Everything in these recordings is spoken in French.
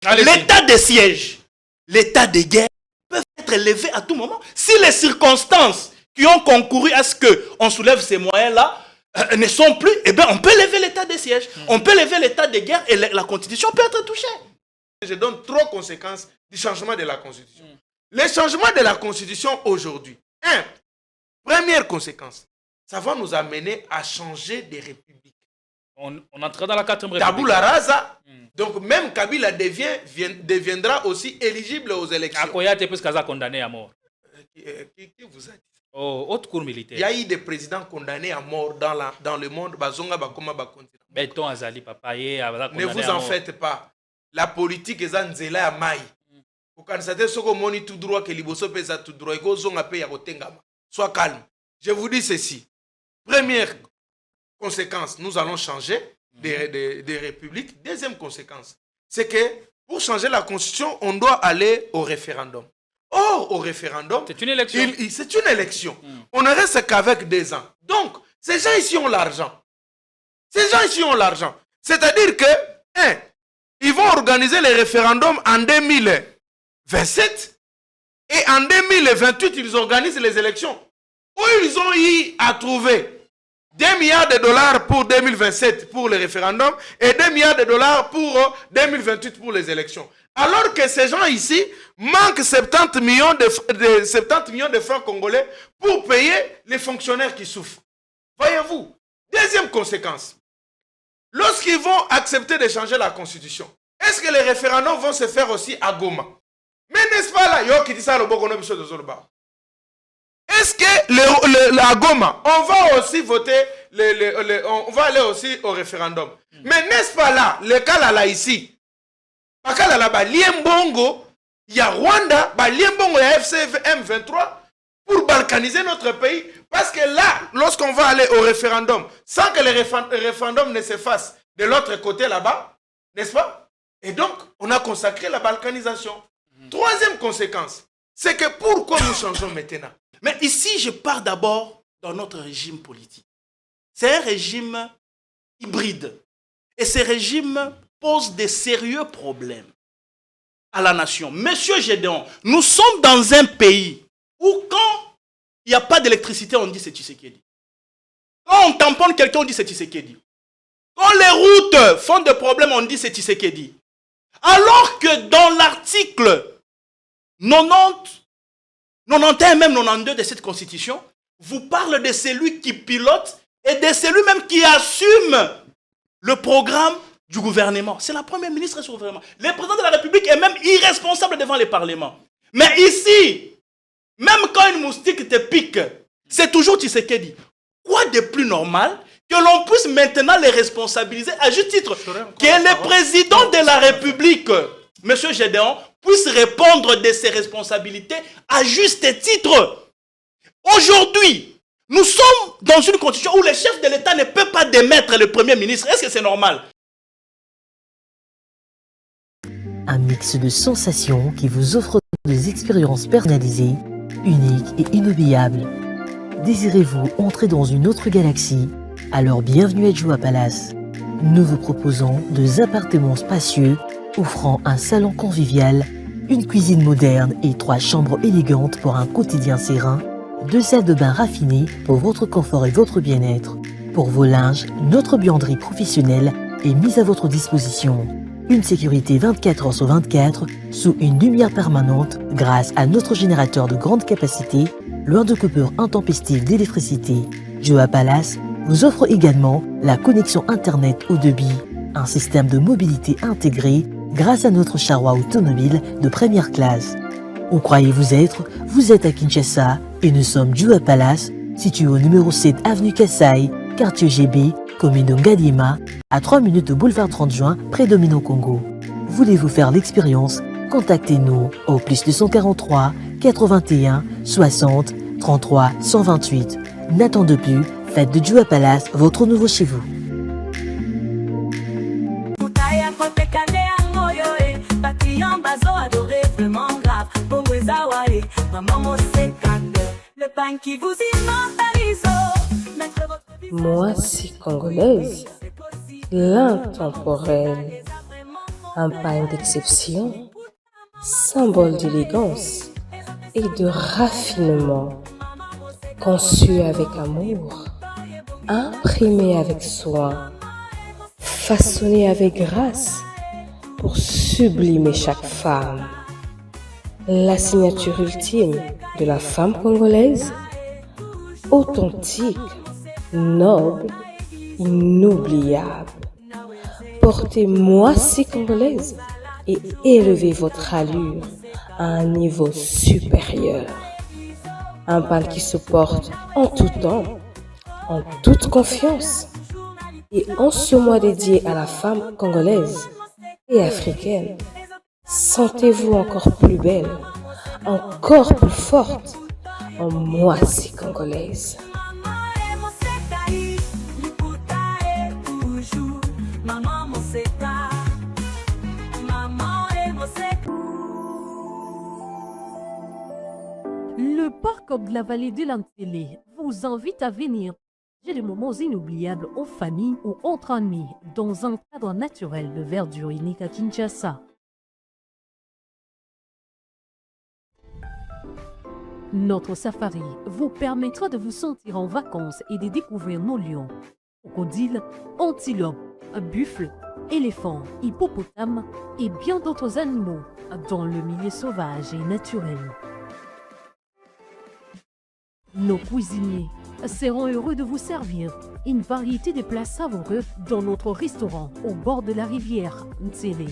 L'état de siège, l'état de guerre peuvent être levé à tout moment. Si les circonstances qui ont concouru à ce qu'on soulève ces moyens-là ne sont plus, eh bien, on peut lever l'état de siège, on peut lever l'état de guerre et la constitution peut être touchée. Je donne 3 conséquences du changement de la constitution. Les changements de la constitution aujourd'hui. Première conséquence, ça va nous amener à changer de république. On entrera dans la 4e république. Tabula rasa. Donc même Kabila deviendra aussi éligible aux élections. Akoyate puisque a condamné à mort. Qui vous a dit? Haute cour militaire. Il y a eu des présidents condamnés à mort dans le monde. Béton Azali, papa. Ne vous en faites pas. La politique est en zela à maille. Vous constatez ce que moni tout droit que liboso pesa tout droit. Sois calme. Je vous dis ceci. Première conséquence, nous allons changer des républiques. Deuxième conséquence, c'est que pour changer la constitution, on doit aller au référendum. Or, au référendum, c'est une élection. C'est une élection. On ne reste qu'avec 2 ans. Donc, ces gens ici ont l'argent. Ces gens ici ont l'argent. C'est-à-dire que, ils vont organiser les référendums en 2027 et en 2028, ils organisent les élections. Où ils ont eu à trouver 2 milliards de dollars pour 2027 pour les référendums et 2 milliards de dollars pour 2028 pour les élections. Alors que ces gens ici manquent 70 millions de francs congolais pour payer les fonctionnaires qui souffrent. Voyez-vous. Deuxième conséquence. Lorsqu'ils vont accepter de changer la constitution, est-ce que les référendums vont se faire aussi à Goma? Mais n'est-ce pas là, yo qui dit ça le Bogono Bicho de Zorba? Est-ce que à Goma, on va aussi voter, on va aller aussi au référendum? Mais n'est-ce pas là, le cas là ici? Parce que là, Liembongo, il y a Rwanda, Liembongo, il y a FCM23 pour balkaniser notre pays. Parce que là, lorsqu'on va aller au référendum, sans que le référendum ne se fasse de l'autre côté là-bas, n'est-ce pas? Et donc, on a consacré la balkanisation. Troisième conséquence, c'est que pourquoi nous changeons maintenant? Mais ici, je pars d'abord dans notre régime politique. C'est un régime hybride. Et ce régime pose des sérieux problèmes à la nation. Monsieur Gédéon, nous sommes dans un pays où quand il n'y a pas d'électricité, on dit c'est Tshisekedi. Quand on tamponne quelqu'un, on dit c'est Tshisekedi. Quand les routes font des problèmes, on dit c'est Tshisekedi. Alors que dans l'article 90, 91 même 92 de cette constitution, vous parle de celui qui pilote et de celui même qui assume le programme du gouvernement. C'est la première ministre sur le gouvernement. Le président de la République est même irresponsable devant le Parlement. Mais ici, même quand une moustique te pique, c'est toujours Tshisekedi. Quoi de plus normal que l'on puisse maintenant les responsabiliser à juste titre que le président de la République, M. Gédéon, puisse répondre de ses responsabilités à juste titre. Aujourd'hui, nous sommes dans une constitution où le chef de l'État ne peut pas démettre le Premier ministre. Est-ce que c'est normal? Un mix de sensations qui vous offre des expériences personnalisées, uniques et inoubliables. Désirez-vous entrer dans une autre galaxie? Alors bienvenue à Joua Palace. Nous vous proposons 2 appartements spacieux offrant un salon convivial, une cuisine moderne et 3 chambres élégantes pour un quotidien serein, 2 salles de bain raffinées pour votre confort et votre bien-être. Pour vos linges, notre buanderie professionnelle est mise à votre disposition. Une sécurité 24 heures sur 24 sous une lumière permanente grâce à notre générateur de grande capacité, loin de coupures intempestives d'électricité. Joua Palace vous offre également la connexion Internet haut débit, un système de mobilité intégré grâce à notre charroi automobile de première classe. Où croyez-vous être? Vous êtes à Kinshasa et nous sommes Joua Palace, situé au numéro 7 avenue Kassai, quartier GB, commune de Ngadiema, à 3 minutes de boulevard 30 juin, près de Mino-Congo. Voulez-vous faire l'expérience? Contactez-nous au plus 243 81 60 33 128. N'attendez plus, faites de Joua Palace votre nouveau chez vous. Moi, c'est congolaise, l'intemporelle, Un pain d'exception, symbole d'élégance et de raffinement, conçu avec amour, imprimé avec soin, façonné avec grâce pour sublimer chaque femme. La signature ultime de la femme congolaise, authentique, noble, inoubliable. Portez Moissi congolaise et élevez votre allure à un niveau supérieur. Un bal qui se porte en tout temps, en toute confiance. Et en ce mois dédié à la femme congolaise et africaine, sentez-vous encore plus belle, encore plus forte en Moissi congolaise. Le parc de la vallée de l'Antélé vous invite à venir. J'ai des moments inoubliables en famille ou entre amis dans un cadre naturel de verdure unique à Kinshasa. Notre safari vous permettra de vous sentir en vacances et de découvrir nos lions, crocodiles, antilopes, buffles, éléphants, hippopotames et bien d'autres animaux dans le milieu sauvage et naturel. Nos cuisiniers seront heureux de vous servir une variété de plats savoureux dans notre restaurant au bord de la rivière Ntsélé.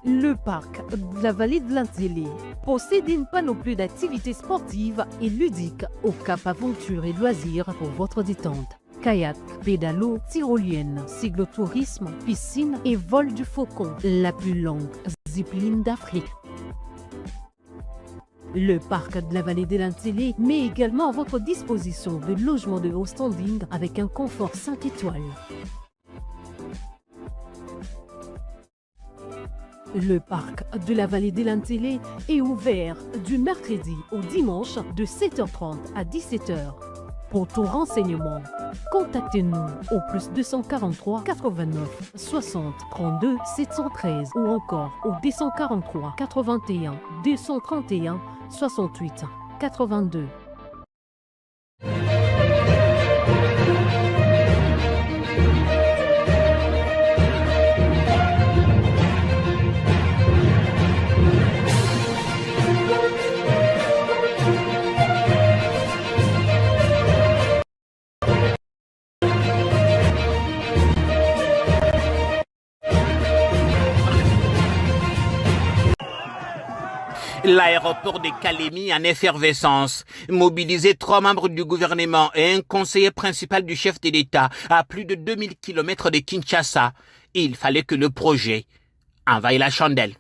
Le parc de la vallée de l'Antélé possède une panoplie d'activités sportives et ludiques au cap aventure et loisirs pour votre détente. Kayak, pédalo, tyrolienne, cyclotourisme, piscine et vol du faucon, la plus longue zipline d'Afrique. Le parc de la vallée de l'Antélé met également à votre disposition de logements de haut standing avec un confort 5 étoiles. Le parc de la vallée de l'Antélé est ouvert du mercredi au dimanche de 7h30 à 17h. Pour tout renseignement, contactez-nous au plus 243 89 60 32 713 ou encore au 243 81 231 68 82. L'aéroport de Kalemi en effervescence. Mobiliser 3 membres du gouvernement et un conseiller principal du chef de l'État à plus de 2000 km de Kinshasa. Il fallait que le projet envahisse la chandelle.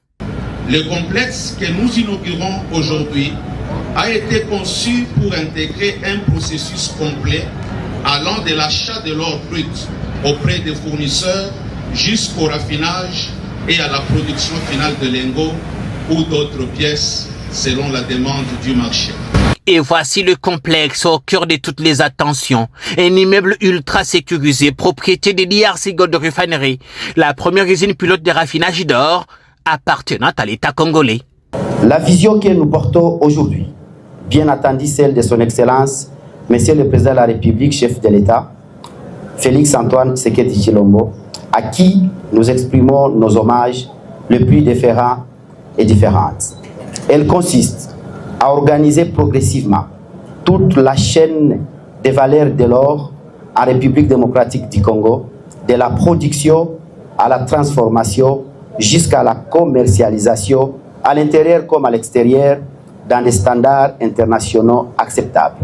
Le complexe que nous inaugurons aujourd'hui a été conçu pour intégrer un processus complet allant de l'achat de l'or brut auprès des fournisseurs jusqu'au raffinage et à la production finale de lingots ou d'autres pièces selon la demande du marché. Et voici le complexe au cœur de toutes les attentions. Un immeuble ultra sécurisé, propriété de DRC Gold Refinery, la première usine pilote de raffinage d'or appartenant à l'État congolais. La vision que nous portons aujourd'hui, bien entendu celle de son Excellence, Monsieur le Président de la République, chef de l'État, Félix Antoine Tshisekedi Tshilombo, à qui nous exprimons nos hommages les plus déférents et différentes. Elle consiste à organiser progressivement toute la chaîne des valeurs de l'or en République démocratique du Congo, de la production à la transformation jusqu'à la commercialisation à l'intérieur comme à l'extérieur dans des standards internationaux acceptables.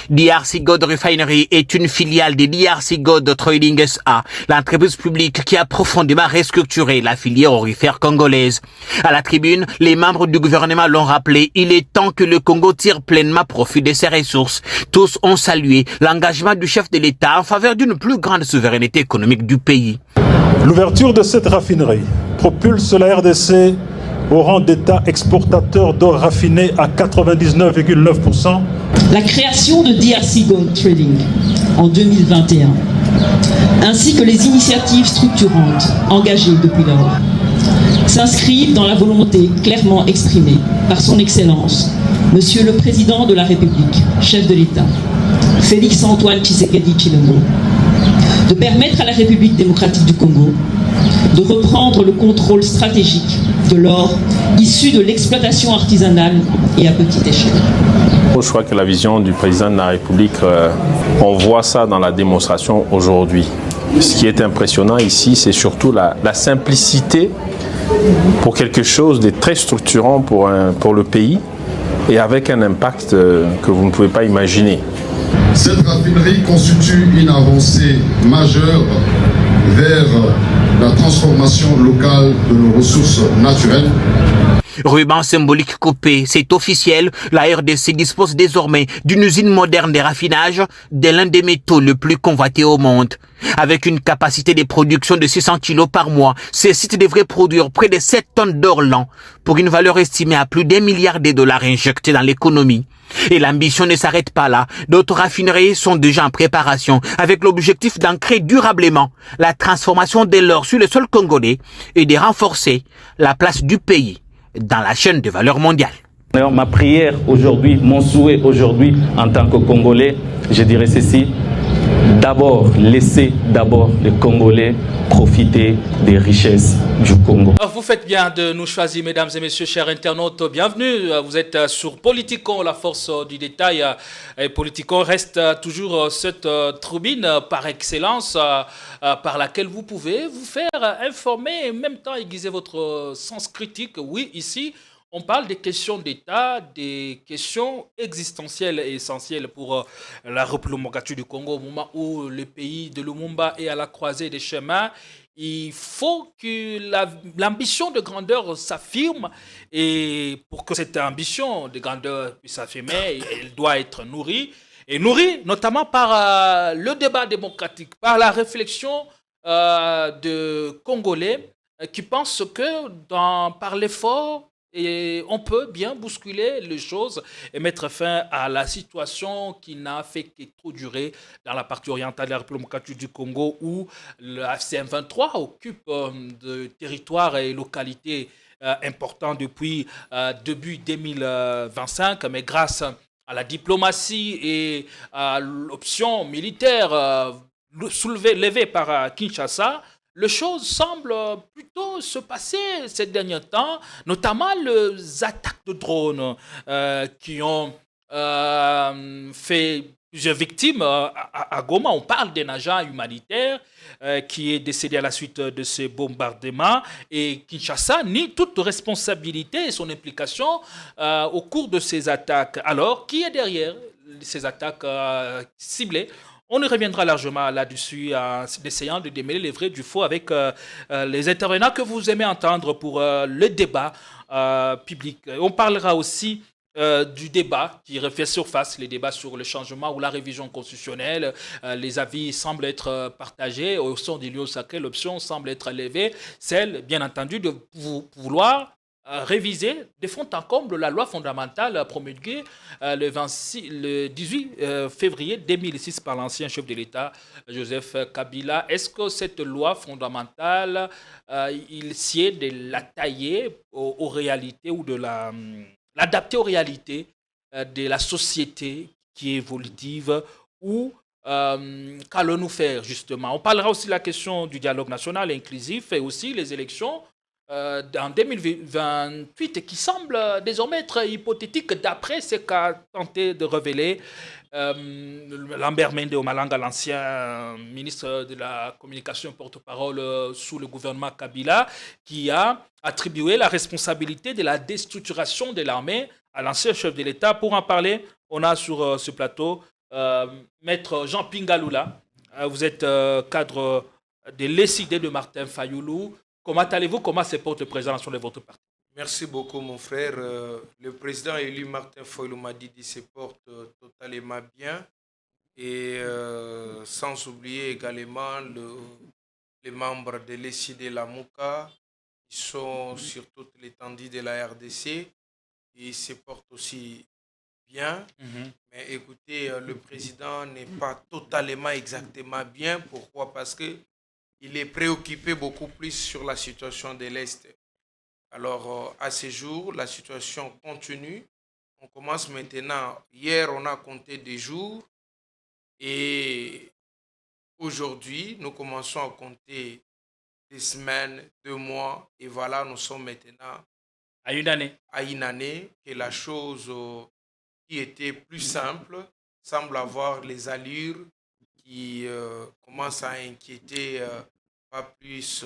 DRC Gold Refinery est une filiale de DRC Gold Trading SA, l'entreprise publique qui a profondément restructuré la filière aurifère congolaise. À la tribune, les membres du gouvernement l'ont rappelé, il est temps que le Congo tire pleinement profit de ses ressources. Tous ont salué l'engagement du chef de l'État en faveur d'une plus grande souveraineté économique du pays. L'ouverture de cette raffinerie propulse la RDC au rang d'État exportateur d'or raffiné à 99,9%. La création de DRC Gold Trading en 2021 ainsi que les initiatives structurantes engagées depuis lors, s'inscrivent dans la volonté clairement exprimée par son Excellence, Monsieur le Président de la République, chef de l'État, Félix Antoine Tshisekedi Tshilombo, de permettre à la République démocratique du Congo de reprendre le contrôle stratégique de l'or issu de l'exploitation artisanale et à petite échelle. Je crois que la vision du président de la République, on voit ça dans la démonstration aujourd'hui. Ce qui est impressionnant ici, c'est surtout la simplicité pour quelque chose de très structurant pour le pays et avec un impact que vous ne pouvez pas imaginer. Cette raffinerie constitue une avancée majeure vers la transformation locale de nos ressources naturelles. Ruban symbolique coupé, c'est officiel, la RDC dispose désormais d'une usine moderne de raffinage de l'un des métaux le plus convoités au monde. Avec une capacité de production de 600 kg par mois, ce site devrait produire près de 7 tonnes d'or l'an, pour une valeur estimée à plus d'1 milliard de dollars injectés dans l'économie. Et l'ambition ne s'arrête pas là. D'autres raffineries sont déjà en préparation, avec l'objectif d'ancrer durablement la transformation de l'or sur le sol congolais et de renforcer la place du pays dans la chaîne de valeur mondiale. Ma prière aujourd'hui, mon souhait aujourd'hui en tant que Congolais, je dirais ceci. D'abord, laissez d'abord les Congolais profiter des richesses du Congo. Vous faites bien de nous choisir, mesdames et messieurs, chers internautes. Bienvenue. Vous êtes sur Politicon, la force du détail. Et Politicon reste toujours cette tribune par excellence par laquelle vous pouvez vous faire informer et en même temps aiguiser votre sens critique. Oui, ici, on parle des questions d'État, des questions existentielles et essentielles pour la République du Congo. Au moment où le pays de Lumumba est à la croisée des chemins, il faut que l'ambition de grandeur s'affirme. Et pour que cette ambition de grandeur puisse s'affirmer, elle doit être nourrie. Et nourrie notamment par le débat démocratique, par la réflexion de Congolais qui pensent que par l'effort, et on peut bien bousculer les choses et mettre fin à la situation qui n'a fait que trop durer dans la partie orientale de la République du Congo où le FCM23 occupe de territoires et localités importants depuis début 2025, mais grâce à la diplomatie et à l'option militaire levée par Kinshasa, les choses semblent plutôt se passer ces derniers temps, notamment les attaques de drones qui ont fait plusieurs victimes à Goma. On parle d'un agent humanitaire qui est décédé à la suite de ces bombardements et Kinshasa nie toute responsabilité et son implication au cours de ces attaques. Alors, qui est derrière ces attaques ciblées ? On y reviendra largement là-dessus en essayant de démêler les vrais du faux avec les intervenants que vous aimez entendre pour le débat public. On parlera aussi du débat qui refait surface, les débats sur le changement ou la révision constitutionnelle. Les avis semblent être partagés. Au sein des lieux sacrés, l'option semble être levée, celle, bien entendu, de vouloir réviser de fond en comble la loi fondamentale promulguée le 18 février 2006 par l'ancien chef de l'État, Joseph Kabila. Est-ce que cette loi fondamentale, il sied de la tailler aux réalités ou de l'adapter aux réalités de la société qui est évolutive ou qu'allons-nous faire justement? On parlera aussi de la question du dialogue national inclusif et aussi les élections en 2028 qui semble désormais être hypothétique d'après ce qu'a tenté de révéler Lambert Mende Omalanga, l'ancien ministre de la communication porte-parole sous le gouvernement Kabila, qui a attribué la responsabilité de la déstructuration de l'armée à l'ancien chef de l'État. Pour en parler, on a sur ce plateau Maître Jean Pingalula. Vous êtes cadre de l'ECD de Martin Fayoulou. Comment allez-vous? Comment se porte le président sur votre parti? Merci beaucoup, mon frère. Le président élu Martin Fayoulou Madidi se porte totalement bien. Et sans oublier également les membres de l'ECD Lamouka qui sont sur toute l'étendue de la RDC. Ils se portent aussi bien. Mais écoutez, le président n'est pas totalement exactement bien. Pourquoi? Parce qu'il est préoccupé beaucoup plus sur la situation de l'Est. Alors, à ce jour, la situation continue. On commence maintenant. Hier, on a compté des jours. Et aujourd'hui, nous commençons à compter des semaines, 2 mois. Et voilà, nous sommes maintenant à une année. À une année, que la chose qui était plus simple semble avoir les allures qui commencent à inquiéter pas plus.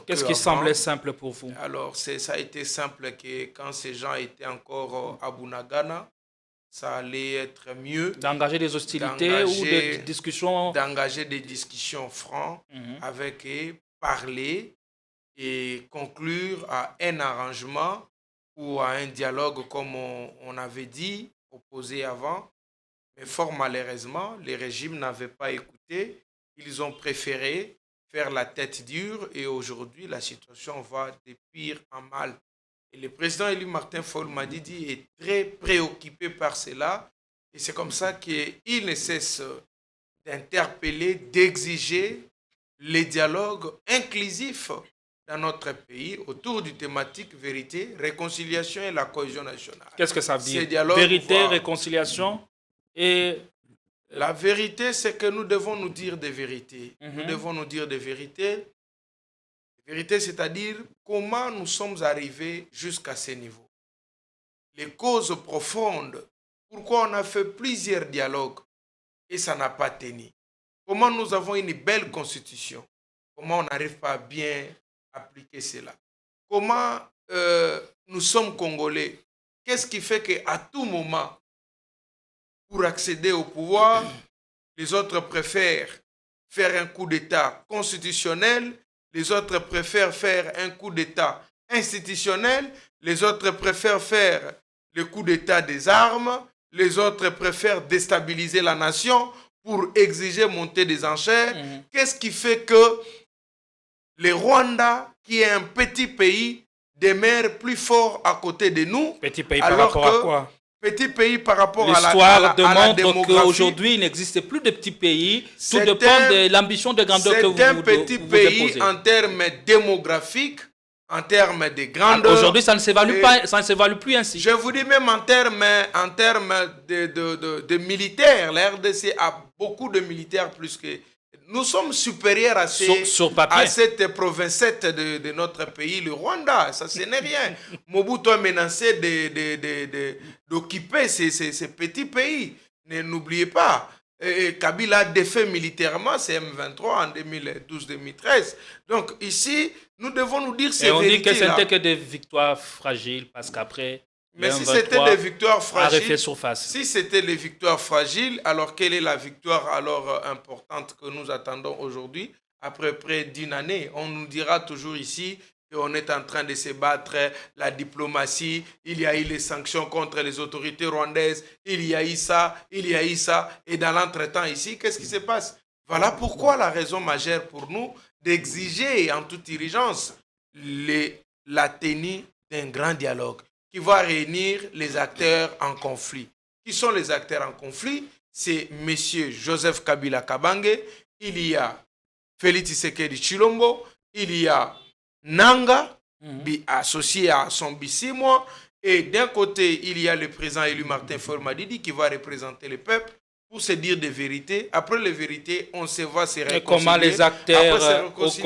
Qu'est-ce qui semblait simple pour vous? Alors, ça a été simple que quand ces gens étaient encore à Bunagana, ça allait être mieux. D'engager des hostilités ou des discussions? D'engager des discussions franches avec eux, parler et conclure à un arrangement ou à un dialogue comme on avait dit, opposé avant. Mais fort malheureusement, les régimes n'avaient pas écouté. Ils ont préféré faire la tête dure et aujourd'hui, la situation va de pire en mal. Et le président élu Martin Fayulu Madidi est très préoccupé par cela. Et c'est comme ça qu'il ne cesse d'interpeller, d'exiger les dialogues inclusifs dans notre pays autour du thématique vérité, réconciliation et la cohésion nationale. Qu'est-ce que ça veut dire? Vérité, réconciliation et... La vérité, c'est que nous devons nous dire des vérités. Nous devons nous dire des vérités. Vérité, c'est-à-dire comment nous sommes arrivés jusqu'à ce niveau. Les causes profondes, pourquoi on a fait plusieurs dialogues et ça n'a pas tenu. Comment nous avons une belle constitution. Comment on n'arrive pas à bien appliquer cela. Comment nous sommes Congolais. Qu'est-ce qui fait qu'à tout moment, pour accéder au pouvoir, les autres préfèrent faire un coup d'État constitutionnel, les autres préfèrent faire un coup d'État institutionnel, les autres préfèrent faire le coup d'État des armes, les autres préfèrent déstabiliser la nation pour exiger monter des enchères. Qu'est-ce qui fait que le Rwanda, qui est un petit pays, demeure plus fort à côté de nous? Petit pays par rapport à quoi? Petit pays par rapport à la démographie. L'histoire démontre qu'aujourd'hui, il n'existe plus de petits pays. Tout dépend de l'ambition de grandeur que vous C'est un petit pays en termes démographiques, en termes de grandeur. Aujourd'hui, ça ne s'évalue plus ainsi. Je vous dis même en termes de militaires. La RDC a beaucoup de militaires plus que... Nous sommes supérieurs à, cette provincette de notre pays, le Rwanda. Ça, ce n'est rien. Mobutu a menacé d'occuper ces petits pays. N'oubliez pas. Kabila a défait militairement c'est M23 en 2012-2013. Donc ici, nous devons nous dire ces vérités-là. On dit que ce n'était que des victoires fragiles parce qu'après... Mais si c'était des victoires fragiles, surface. Si c'était les victoires fragiles, alors quelle est la victoire alors importante que nous attendons aujourd'hui? Après près d'une année, on nous dira toujours ici qu'on est en train de se battre, la diplomatie, il y a eu les sanctions contre les autorités rwandaises, il y a eu ça, et dans l'entretemps ici, qu'est-ce qui se passe? Voilà pourquoi la raison majeure pour nous d'exiger en toute urgence la tenue d'un grand dialogue qui va réunir les acteurs en conflit. Qui sont les acteurs en conflit? C'est M. Joseph Kabila Kabange, il y a Félix Tshisekedi Tshilombo, il y a Nanga, associé à son Bissimwa, et d'un côté, il y a le président élu Martin Fayulu Madidi qui va représenter le peuple pour se dire des vérités. Après les vérités, on se va se réconcilier. Et comment les acteurs au conflit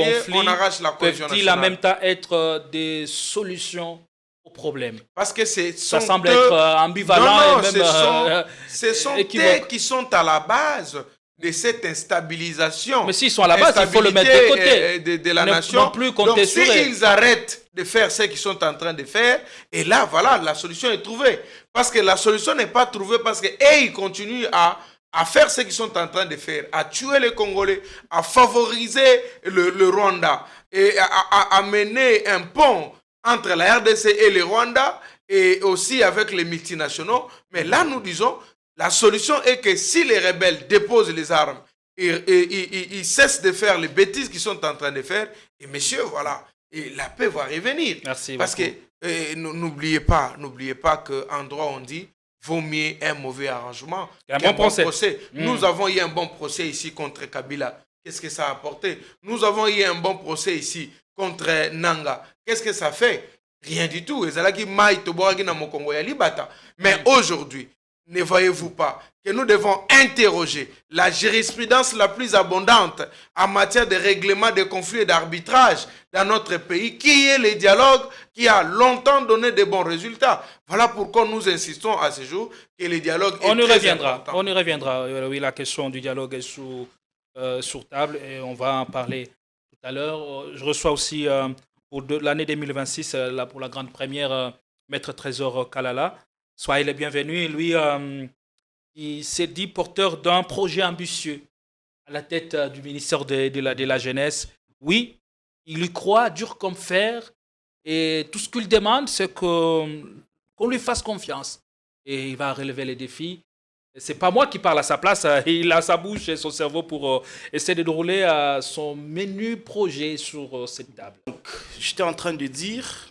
peuvent-ils en même temps être des solutions au problème? Parce que ça semble être ambivalent. Non, et même, ce sont eux qui sont à la base de cette instabilisation. Mais s'ils sont à la base, il faut le mettre de côté. De la nation. Non plus compter sur eux. Donc s'ils arrêtent de faire ce qu'ils sont en train de faire, et là, voilà, la solution est trouvée. Parce que la solution n'est pas trouvée parce qu'ils continuent à faire ce qu'ils sont en train de faire, à tuer les Congolais, à favoriser le Rwanda, et à mener un pont entre la RDC et le Rwanda, et aussi avec les multinationaux. Mais là, nous disons, la solution est que si les rebelles déposent les armes, ils cessent de faire les bêtises qu'ils sont en train de faire, et messieurs, voilà, et la paix va revenir. Merci Parce beaucoup. que n'oubliez pas qu'en droit on dit vaut mieux un mauvais arrangement qu'un bon procès. Nous avons eu un bon procès ici contre Kabila. Qu'est-ce que ça a apporté? Nous avons eu un bon procès ici contre Nanga. Qu'est-ce que ça fait? Rien du tout. Mais aujourd'hui, ne voyez-vous pas que nous devons interroger la jurisprudence la plus abondante en matière de règlement de conflits et d'arbitrage dans notre pays, qui est le dialogue qui a longtemps donné de bons résultats. Voilà pourquoi nous insistons à ce jour que le dialogue est très important. On y reviendra. Oui, la question du dialogue est sur table et on va en parler tout à l'heure. Je reçois aussi pour l'année 2026, pour la grande première, Maître Trésor Kalala. Soyez les bienvenus. Lui, il s'est dit porteur d'un projet ambitieux à la tête du ministère de la Jeunesse. Oui, il y croit dur comme fer et tout ce qu'il demande, c'est qu'on lui fasse confiance. Et il va relever les défis. C'est pas moi qui parle à sa place. Il a sa bouche et son cerveau pour essayer de dérouler son menu projet sur cette table. Donc, j'étais en train de dire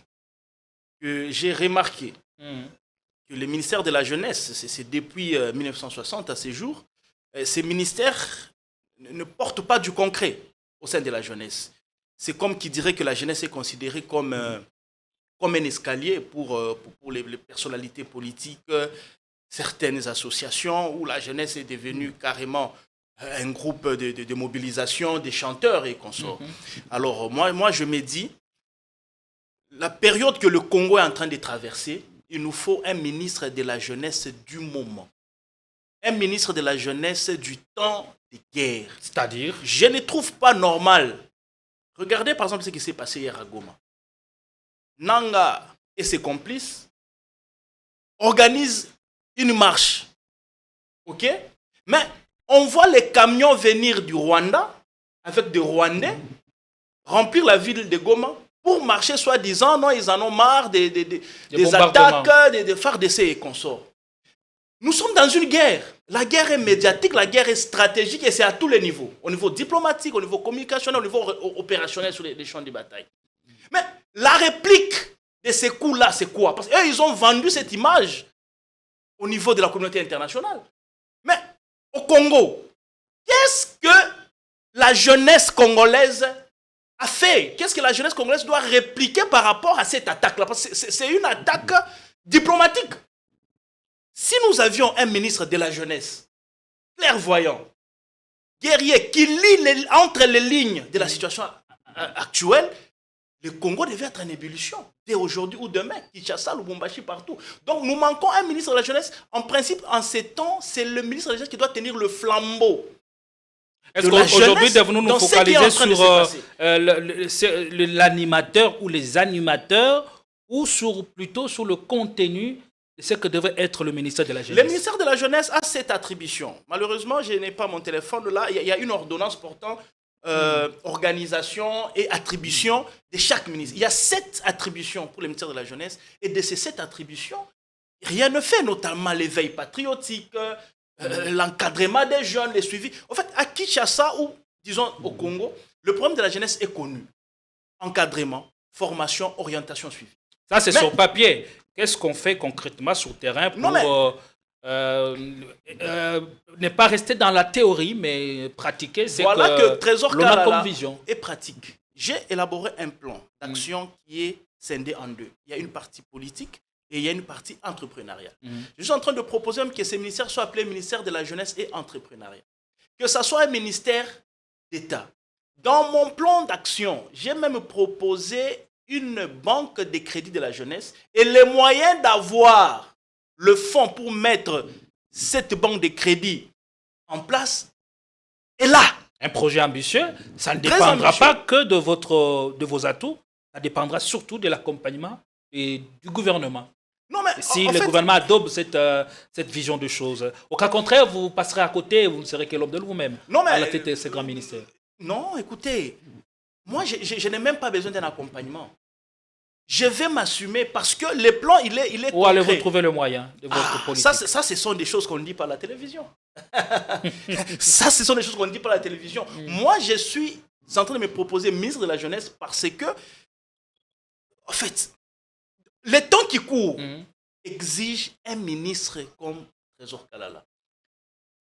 que j'ai remarqué que le ministère de la Jeunesse, c'est depuis 1960 à ces jours, ces ministères ne portent pas du concret au sein de la jeunesse. C'est comme qui dirait que la jeunesse est considérée comme un escalier pour les personnalités politiques, certaines associations où la jeunesse est devenue carrément un groupe de mobilisation des chanteurs et consorts. Alors moi, je me dis, la période que le Congo est en train de traverser, il nous faut un ministre de la jeunesse du moment. Un ministre de la jeunesse du temps de guerre. C'est-à-dire? Je ne trouve pas normal. Regardez par exemple ce qui s'est passé hier à Goma. Nanga et ses complices organisent une marche. OK? Mais on voit les camions venir du Rwanda avec des Rwandais remplir la ville de Goma pour marcher soi-disant. Non, ils en ont marre des attaques, des FARDC et consorts. Nous sommes dans une guerre. La guerre est médiatique, la guerre est stratégique et c'est à tous les niveaux. Au niveau diplomatique, au niveau communicationnel, au niveau opérationnel sur les champs de bataille. Mais la réplique de ces coups-là, c'est quoi? Parce qu'eux, ils ont vendu cette image au niveau de la communauté internationale. Mais au Congo, qu'est-ce que la jeunesse congolaise a fait? Qu'est-ce que la jeunesse congolaise doit répliquer par rapport à cette attaque-là? Parce que c'est une attaque diplomatique. Si nous avions un ministre de la jeunesse clairvoyant, guerrier, qui lit entre les lignes de la situation actuelle, le Congo devait être en ébullition dès aujourd'hui ou demain, Kinshasa, Lubumbashi, partout. Donc nous manquons un ministre de la jeunesse. En principe, en ces temps, c'est le ministre de la jeunesse qui doit tenir le flambeau. Est-ce qu'aujourd'hui, devons-nous nous focaliser sur l'animateur ou les animateurs ou plutôt sur le contenu de ce que devrait être le ministère de la Jeunesse? Le ministère de la Jeunesse a cette attribution. Malheureusement, je n'ai pas mon téléphone là. Il y a une ordonnance portant organisation et attribution de chaque ministre. Il y a 7 attributions pour le ministère de la Jeunesse. Et de ces 7 attributions, rien ne fait, notamment l'éveil patriotique, l'encadrement des jeunes, les suivis. En fait, à Kinshasa ou, disons, au Congo, le problème de la jeunesse est connu. Encadrement, formation, orientation, suivi. Ça, c'est sur papier. Qu'est-ce qu'on fait concrètement sur le terrain pour ne pas rester dans la théorie, mais pratiquer? Voilà que Trésor Kalala est pratique. J'ai élaboré un plan d'action qui est scindé en deux. Il y a une partie politique et il y a une partie entrepreneuriale. Je suis en train de proposer même que ces ministères soient appelés ministère de la jeunesse et entrepreneuriat. Que ça soit un ministère d'État. Dans mon plan d'action, j'ai même proposé une banque de crédit de la jeunesse et les moyens d'avoir le fonds pour mettre cette banque de crédit en place est là. Un projet ambitieux, ça ne dépendra pas que de vos atouts, ça dépendra surtout de l'accompagnement et du gouvernement. Non, mais si le gouvernement adopte cette vision de choses, au cas contraire, vous passerez à côté, vous ne serez que l'homme de vous-même à la tête de ces grands ministères. Non, écoutez, moi, je n'ai même pas besoin d'un accompagnement. Je vais m'assumer parce que le plan, il est concret. Où allez-vous trouver le moyen de votre politique? Ça, ce sont des choses qu'on dit par la télévision. Ça, ce sont des choses qu'on dit par la télévision. Moi, je suis en train de me proposer ministre de la Jeunesse parce que fait, les temps qui courent exigent un ministre comme Trésor Kalala.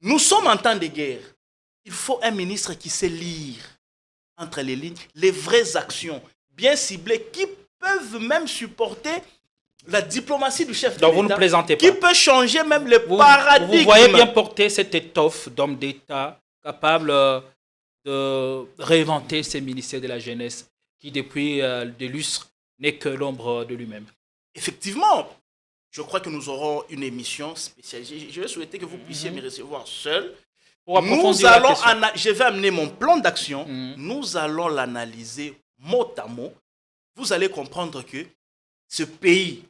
Nous sommes en temps de guerre. Il faut un ministre qui sait lire entre les lignes les vraies actions bien ciblées qui peuvent même supporter la diplomatie du chef de Donc l'État. vous ne plaisantez pas. Qui peut changer même le paradigme. Vous voyez bien porter cette étoffe d'homme d'État capable de réinventer ces ministères de la jeunesse qui, depuis des lustres, n'est que l'ombre de lui-même. Effectivement, je crois que nous aurons une émission spécialisée. Je vais souhaiter que vous puissiez me recevoir seul. Je vais amener mon plan d'action. Nous allons l'analyser mot à mot. Vous allez comprendre que ce pays,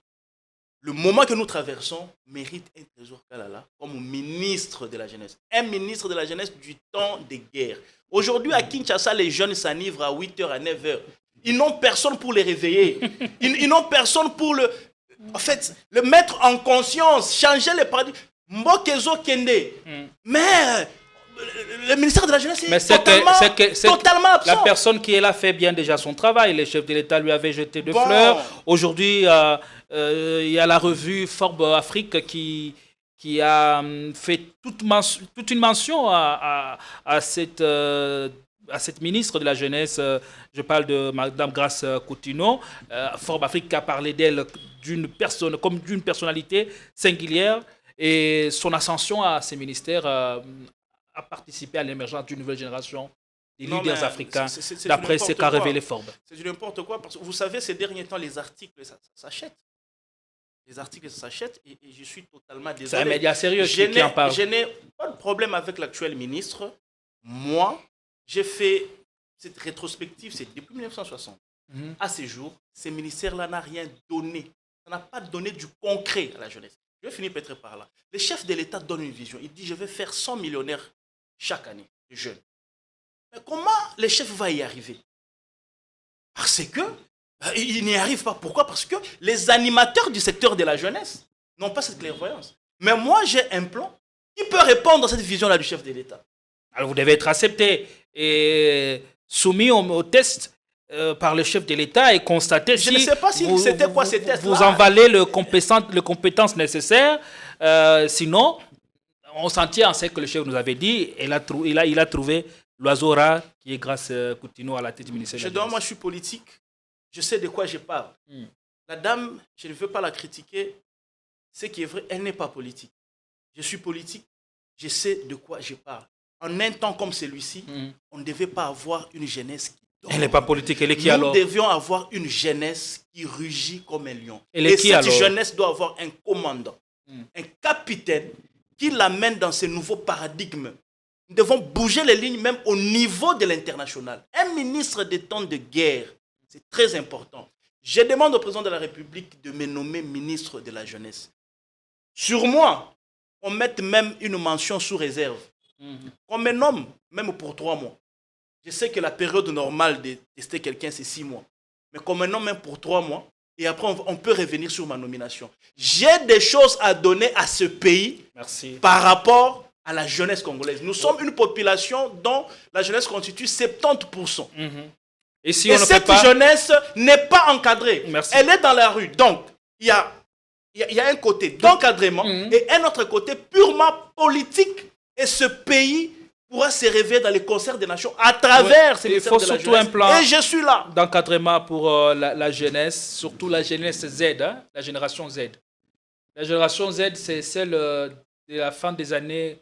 le moment que nous traversons, mérite un Trésor Kalala comme ministre de la jeunesse. Un ministre de la jeunesse du temps de guerre. Aujourd'hui, à Kinshasa, les jeunes s'enivrent à 8h, à 9h. Ils n'ont personne pour les réveiller. Ils n'ont personne pour le mettre en conscience, changer les paradigmes. Mbokezo Kende. Mais le ministère de la Jeunesse est totalement absent. La personne qui est là fait bien déjà son travail. Le chef de l'État lui avait jeté des fleurs. Aujourd'hui, il y a la revue Forbes Afrique qui a fait toute une mention à cette ministre de la Jeunesse. Je parle de Mme Grace Coutinho. Forbes Afrique a parlé d'elle comme d'une personnalité singulière. Et son ascension à ces ministères a participé à l'émergence d'une nouvelle génération des leaders africains, d'après ce qu'a révélé Forbes. C'est du n'importe quoi, parce que vous savez, ces derniers temps, les articles, ça s'achète. Les articles s'achètent et je suis totalement désolé. C'est un média sérieux qui en parle. Je n'ai pas de problème avec l'actuel ministre. Moi, j'ai fait cette rétrospective, c'est depuis 1960. À ce jour, ces ministères-là n'ont rien donné. Ça n'a pas donné du concret à la jeunesse. Je vais finir peut-être par là. Le chef de l'État donne une vision. Il dit, je vais faire 100 millionnaires chaque année, de jeunes. Mais comment le chef va y arriver? Parce que il n'y arrive pas. Pourquoi? Parce que les animateurs du secteur de la jeunesse n'ont pas cette clairvoyance. Mais moi, j'ai un plan qui peut répondre à cette vision-là du chef de l'État. Alors, vous devez être accepté et soumis au test par le chef de l'État et constater je ne sais pas si c'était quoi ces tests. Vous en valez les compétences nécessaires. Sinon, on s'en tient à ce que le chef nous avait dit. Il a trouvé l'oiseau rare qui est Grace Coutinho à la tête du ministère. Moi, je suis politique. Je sais de quoi je parle. La dame, je ne veux pas la critiquer. Ce qui est vrai, elle n'est pas politique. Je suis politique. Je sais de quoi je parle. En un temps comme celui-ci, on ne devait pas avoir une jeunesse qui dort. Elle n'est pas politique. Elle est qui alors? Nous devions avoir une jeunesse qui rugit comme un lion. Et cette jeunesse doit avoir un commandant, un capitaine qui l'amène dans ce nouveau paradigme. Nous devons bouger les lignes même au niveau de l'international. Un ministre des temps de guerre, c'est très important. Je demande au président de la République de me nommer ministre de la jeunesse. Sur moi, on mette même une mention sous réserve. On me nomme même pour 3 mois. Je sais que la période normale de tester quelqu'un, c'est 6 mois. Mais qu'on me nomme même pour 3 mois, et après, on peut revenir sur ma nomination. J'ai des choses à donner à ce pays. Merci. Par rapport à la jeunesse congolaise. Nous sommes une population dont la jeunesse constitue 70%. Et si cette jeunesse n'est pas encadrée. Merci. Elle est dans la rue. Donc, il y a un côté d'encadrement et un autre côté purement politique. Et ce pays pourra se réveiller dans les concerts des nations à travers ces ministères de la jeunesse. Il faut surtout un plan et je suis là d'encadrement pour la jeunesse, surtout la jeunesse Z, la génération Z. La génération Z, c'est celle de la fin des années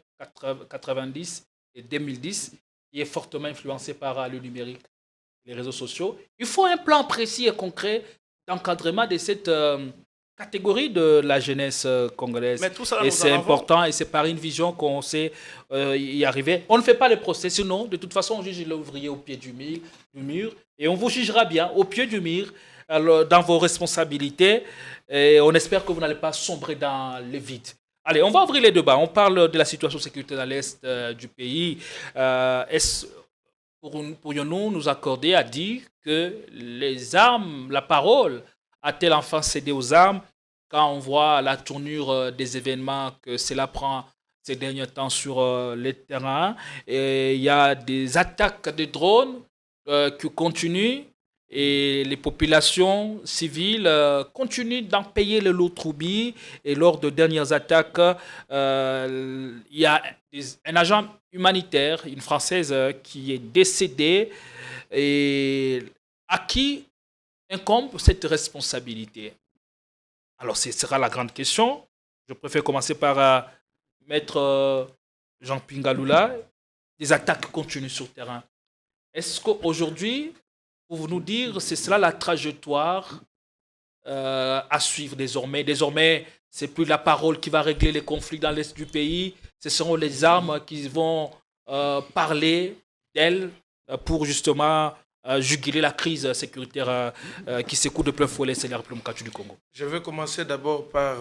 90 et 2010 qui est fortement influencée par le numérique, les réseaux sociaux. Il faut un plan précis et concret d'encadrement de cette catégorie de la jeunesse congolaise. Mais tout ça, et c'est important et c'est par une vision qu'on sait y arriver. On ne fait pas le procès, sinon de toute façon on juge l'ouvrier au pied du mur et on vous jugera bien au pied du mur dans vos responsabilités et on espère que vous n'allez pas sombrer dans le vide. Allez, on va ouvrir les débats. On parle de la situation sécuritaire dans l'Est du pays. Pourrions-nous nous accorder à dire que les armes, la parole, a-t-elle enfin cédé aux armes quand on voit la tournure des événements que cela prend ces derniers temps sur les terrains? Et il y a des attaques de drones qui continuent et les populations civiles continuent d'en payer le lot troubi. Et lors de dernières attaques, il y a un agent humanitaire, une Française, qui est décédée et à qui incombe cette responsabilité. Alors, ce sera la grande question. Je préfère commencer par Maître Jean Pingalula. Des attaques continuent sur le terrain. Est-ce qu'aujourd'hui, pour nous dire, c'est cela la trajectoire à suivre désormais? Désormais, ce n'est plus la parole qui va régler les conflits dans l'est du pays. Ce seront les armes qui vont parler d'elles pour justement juguler la crise sécuritaire qui secoue de plein fouet les République du Congo. Je vais commencer d'abord par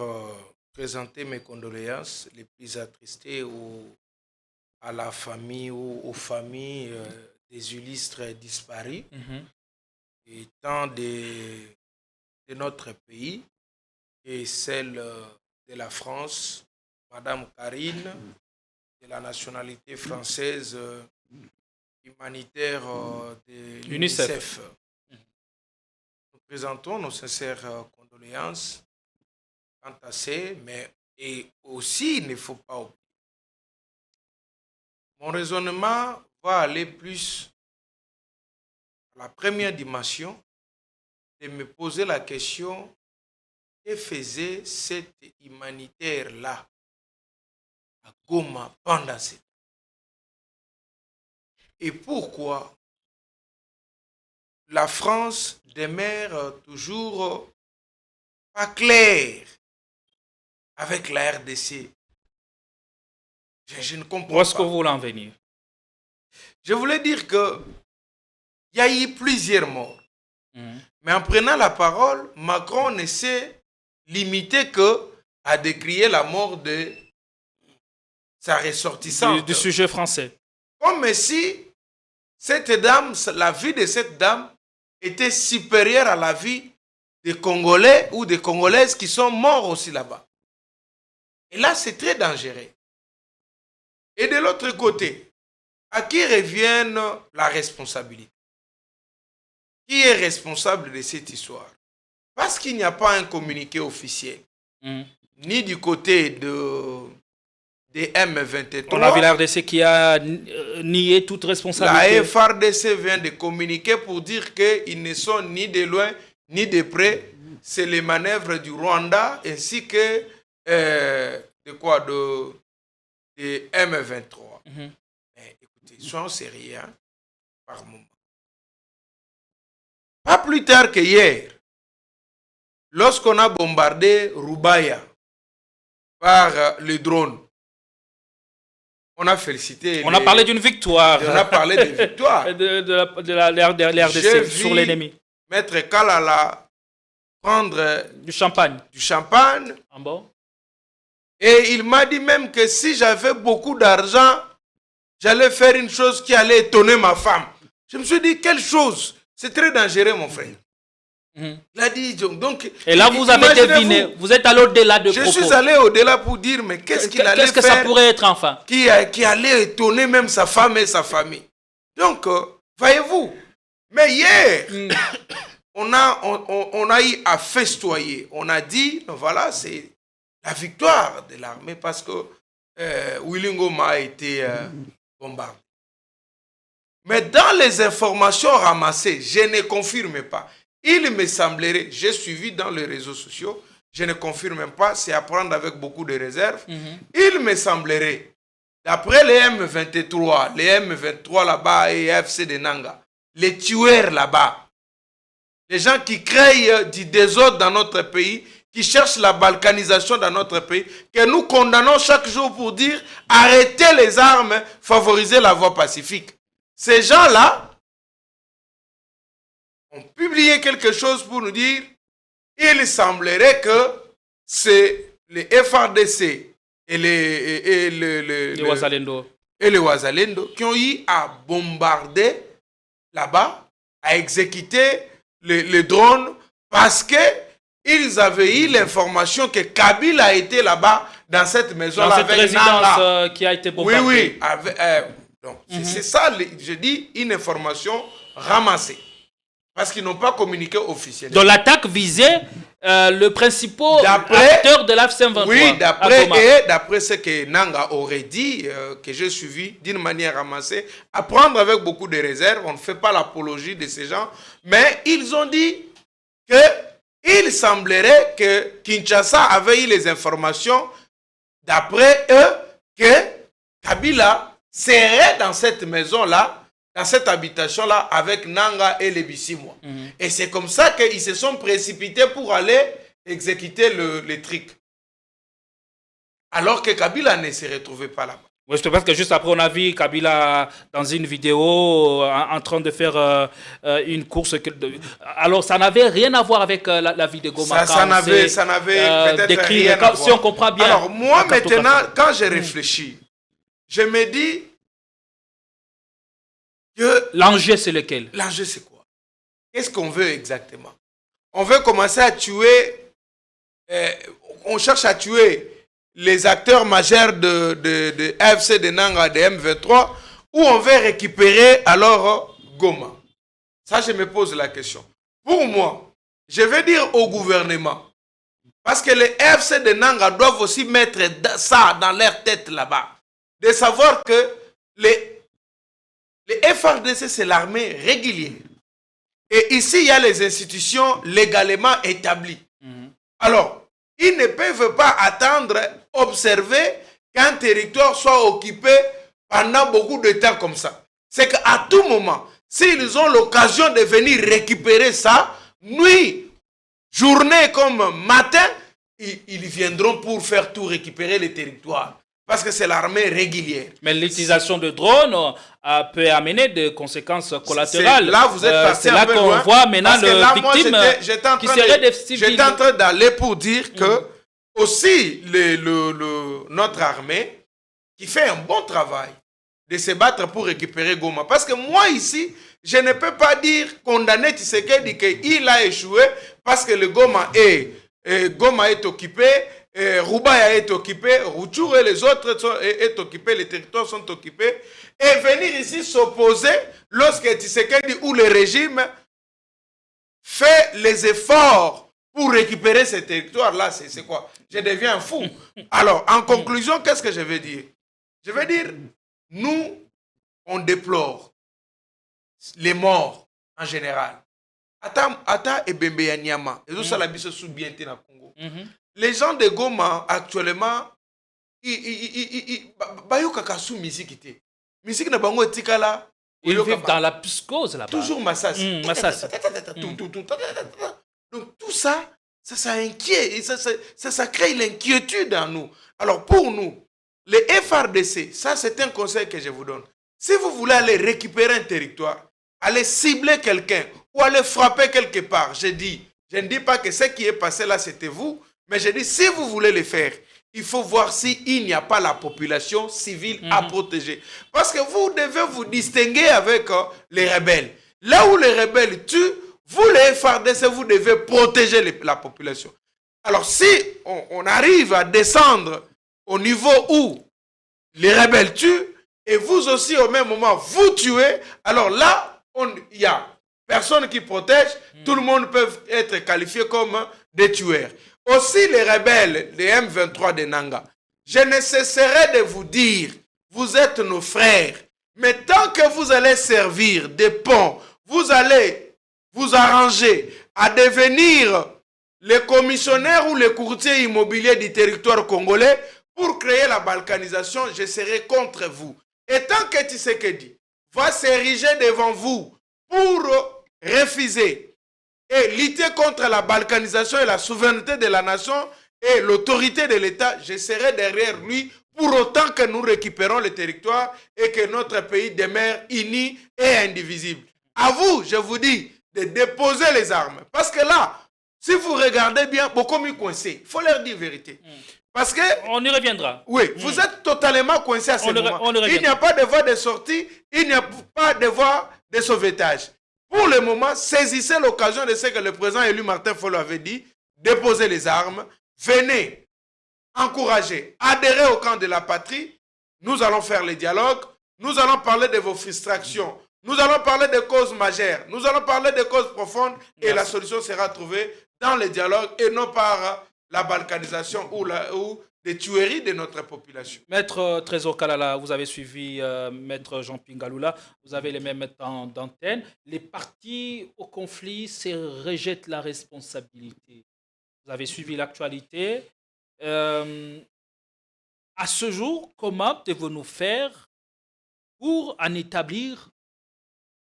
présenter mes condoléances les plus attristées à la famille ou aux familles des illustres disparus, et tant de notre pays et celle de la France, Madame Karine, de la nationalité française, humanitaire de l'UNICEF. Nous présentons nos sincères condoléances quant à ces, mais et aussi il ne faut pas oublier. Mon raisonnement va aller plus à la première dimension de me poser la question: que faisait cette humanitaire-là à Goma pendant cette... Et pourquoi la France demeure toujours pas claire avec la RDC? Je ne comprends pas. Où est-ce que vous voulez en venir? Je voulais dire que il y a eu plusieurs morts. Mais en prenant la parole, Macron ne s'est limité qu'à décrier la mort de sa ressortissante. Du sujet français. Comme si cette dame, la vie de cette dame était supérieure à la vie des Congolais ou des Congolaises qui sont morts aussi là-bas. Et là, c'est très dangereux. Et de l'autre côté, à qui revient la responsabilité? Qui est responsable de cette histoire? Parce qu'il n'y a pas un communiqué officiel, ni du côté de M23. On a vu la RDC qui a nié toute responsabilité. La FRDC vient de communiquer pour dire qu'ils ne sont ni de loin ni de près. C'est les manœuvres du Rwanda ainsi que de M23. Mais écoutez, soyons sérieux par moment. Pas plus tard que hier, lorsqu'on a bombardé Rubaya par le drone, on a félicité. On a parlé d'une victoire. On a parlé de victoire. de la RDC sur l'ennemi. Maître Kalala prendre du champagne. Ah bon? Et il m'a dit même que si j'avais beaucoup d'argent, j'allais faire une chose qui allait étonner ma femme. Je me suis dit, quelle chose? C'est très dangereux, mon frère. Il a dit, donc... Et là, vous avez deviné, vous êtes allé au-delà de propos. Je suis allé au-delà pour dire, mais qu'est-ce qu'il allait faire? Qu'est-ce que ça pourrait être, enfin? Qui allait étonner même sa femme et sa famille. Donc, voyez-vous, mais hier, on a eu à festoyer. On a dit, voilà, c'est la victoire de l'armée parce que Willy Ngoma a été bombardé. Mais dans les informations ramassées, je ne confirme pas. Il me semblerait, j'ai suivi dans les réseaux sociaux, je ne confirme pas, c'est à prendre avec beaucoup de réserve. Il me semblerait, d'après les M23 là-bas et FC de Nanga, les tueurs là-bas, les gens qui créent du désordre dans notre pays, qui cherchent la balkanisation dans notre pays, que nous condamnons chaque jour pour dire arrêtez les armes, favorisez la voie pacifique. Ces gens-là ont publié quelque chose pour nous dire il semblerait que c'est les FRDC et les Wazalendo qui ont eu à bombarder là-bas, à exécuter les drones parce qu'ils avaient eu l'information que Kabila a été là-bas dans cette maison-là. Dans cette résidence qui a été bombardée. Oui. Donc, c'est ça, je dis, une information ramassée. Parce qu'ils n'ont pas communiqué officiellement. Donc l'attaque visait le principal acteur de l'AFC-M23. Oui, d'après ce que Nanga aurait dit, que j'ai suivi d'une manière ramassée, à prendre avec beaucoup de réserve, on ne fait pas l'apologie de ces gens, mais ils ont dit qu'il semblerait que Kinshasa avait eu les informations, d'après eux, que Kabila serait dans cette maison-là, dans cette habitation-là, avec Nanga et les Bissimwa. Et c'est comme ça qu'ils se sont précipités pour aller exécuter les trucs. Alors que Kabila ne se retrouvait pas là-bas. Oui, je pense que juste après, on a vu Kabila dans une vidéo en train de faire une course. Alors, ça n'avait rien à voir avec la vie de Goma. Ça n'avait peut-être rien à voir. Si on comprend bien. Alors, moi, maintenant, quand je réfléchis, je me dis que... L'enjeu, c'est lequel? L'enjeu, c'est quoi? Qu'est-ce qu'on veut exactement? On veut commencer à tuer... on cherche à tuer les acteurs majeurs de AFC, de Nanga, de M23, ou on veut récupérer alors Goma? Ça, je me pose la question. Pour moi, je vais dire au gouvernement, parce que les AFC de Nanga doivent aussi mettre ça dans leur tête là-bas, de savoir que les FARDC, c'est l'armée régulière. Et ici, il y a les institutions légalement établies. Alors, ils ne peuvent pas attendre, observer qu'un territoire soit occupé pendant beaucoup de temps comme ça. C'est qu'à tout moment, s'ils ont l'occasion de venir récupérer ça, nuit, journée comme matin, ils viendront pour faire tout récupérer les territoires. Parce que c'est l'armée régulière. Mais l'utilisation de drones peut amener des conséquences collatérales. Là, vous êtes passé c'est là qu'on voit maintenant le victime qui serait des civils. J'étais en train d'aller pour dire que aussi notre armée qui fait un bon travail de se battre pour récupérer Goma. Parce que moi ici, je ne peux pas dire condamner Tshisekedi qu'il a échoué parce que le Goma est occupé. Roubaïa est occupé, Rutshuru et les autres sont occupés, les territoires sont occupés, et venir ici s'opposer lorsque Tshisekedi ou le régime fait les efforts pour récupérer ces territoires-là, c'est quoi? Je deviens fou. Alors, en conclusion, qu'est-ce que je veux dire? Je veux dire, nous, on déplore les morts en général. Ata et Bembe ya Nyama, et tout ça, la bise sous bien na Congo. Les gens de Goma, actuellement, ils vivent dans la psychose là-bas. Toujours Massas. Donc tout ça, ça inquiète, ça crée l'inquiétude en nous. Alors pour nous, les FARDC, ça c'est un conseil que je vous donne. Si vous voulez aller récupérer un territoire, aller cibler quelqu'un ou aller frapper quelque part, je ne dis pas que ce qui est passé là c'était vous, mais je dis, si vous voulez le faire, il faut voir s'il n'y a pas la population civile à protéger. Parce que vous devez vous distinguer avec les rebelles. Là où les rebelles tuent, vous les FARDC, vous devez protéger la population. Alors si on arrive à descendre au niveau où les rebelles tuent, et vous aussi au même moment, vous tuez, alors là, il y a personne qui protège, tout le monde peut être qualifié comme des tueurs. Aussi les rebelles, les M23 de Nanga, je ne cesserai de vous dire, vous êtes nos frères, mais tant que vous allez servir des ponts, vous allez vous arranger à devenir les commissionnaires ou les courtiers immobiliers du territoire congolais pour créer la balkanisation, je serai contre vous. Et tant que Tshisekedi va s'ériger devant vous pour refuser et lutter contre la balkanisation et la souveraineté de la nation et l'autorité de l'État, je serai derrière lui pour autant que nous récupérons le territoire et que notre pays demeure uni et indivisible. À vous, je vous dis, de déposer les armes. Parce que là, si vous regardez bien, beaucoup mieux coincés. Il faut leur dire la vérité. Parce que... On y reviendra. Oui, vous êtes totalement coincés à ce moment. Il n'y a pas de voie de sortie, il n'y a pas de voie de sauvetage. Pour le moment, saisissez l'occasion de ce que le président élu Martin Fayulu avait dit, déposez les armes, venez encourager, adhérer au camp de la patrie, nous allons faire les dialogues, nous allons parler de vos frustrations Nous allons parler des causes majeures, nous allons parler des causes profondes et Merci. la solution sera trouvée dans le dialogue et non par la balkanisation ou des tueries de notre population. Maître Trésor Kalala, vous avez suivi Maître Jean Pingaloula, vous avez les mêmes temps d'antenne. Les partis au conflit se rejettent la responsabilité. Vous avez suivi l'actualité. À ce jour, comment devons-nous faire pour en établir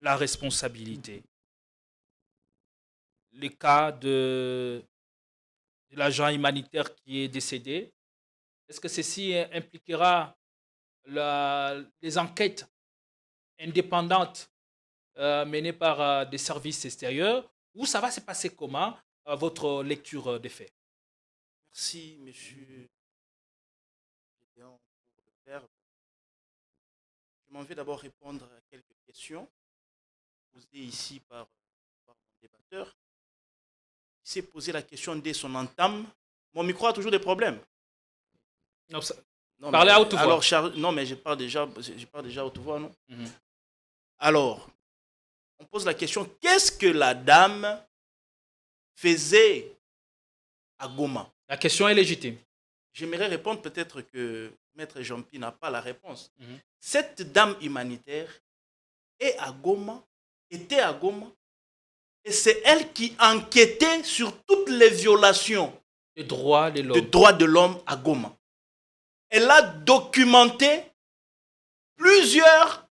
la responsabilité? Le cas de l'agent humanitaire qui est décédé, est-ce que ceci impliquera les enquêtes indépendantes menées par des services extérieurs ou ça va se passer comment, votre lecture des faits? Merci, monsieur. Je m'en vais d'abord répondre à quelques questions posées ici par mon débatteur. Il s'est posé la question dès son entame. Mon micro a toujours des problèmes. Non, Non, parlez mais- à haute voix. Alors, non, mais je parle déjà à haute voix, non? Alors, on pose la question, qu'est-ce que la dame faisait à Goma? La question est légitime. J'aimerais répondre, peut-être que Maître Jean-Pi n'a pas la réponse. Cette dame humanitaire était à Goma, et c'est elle qui enquêtait sur toutes les violations des droits de l'homme à Goma. Elle a documenté plusieurs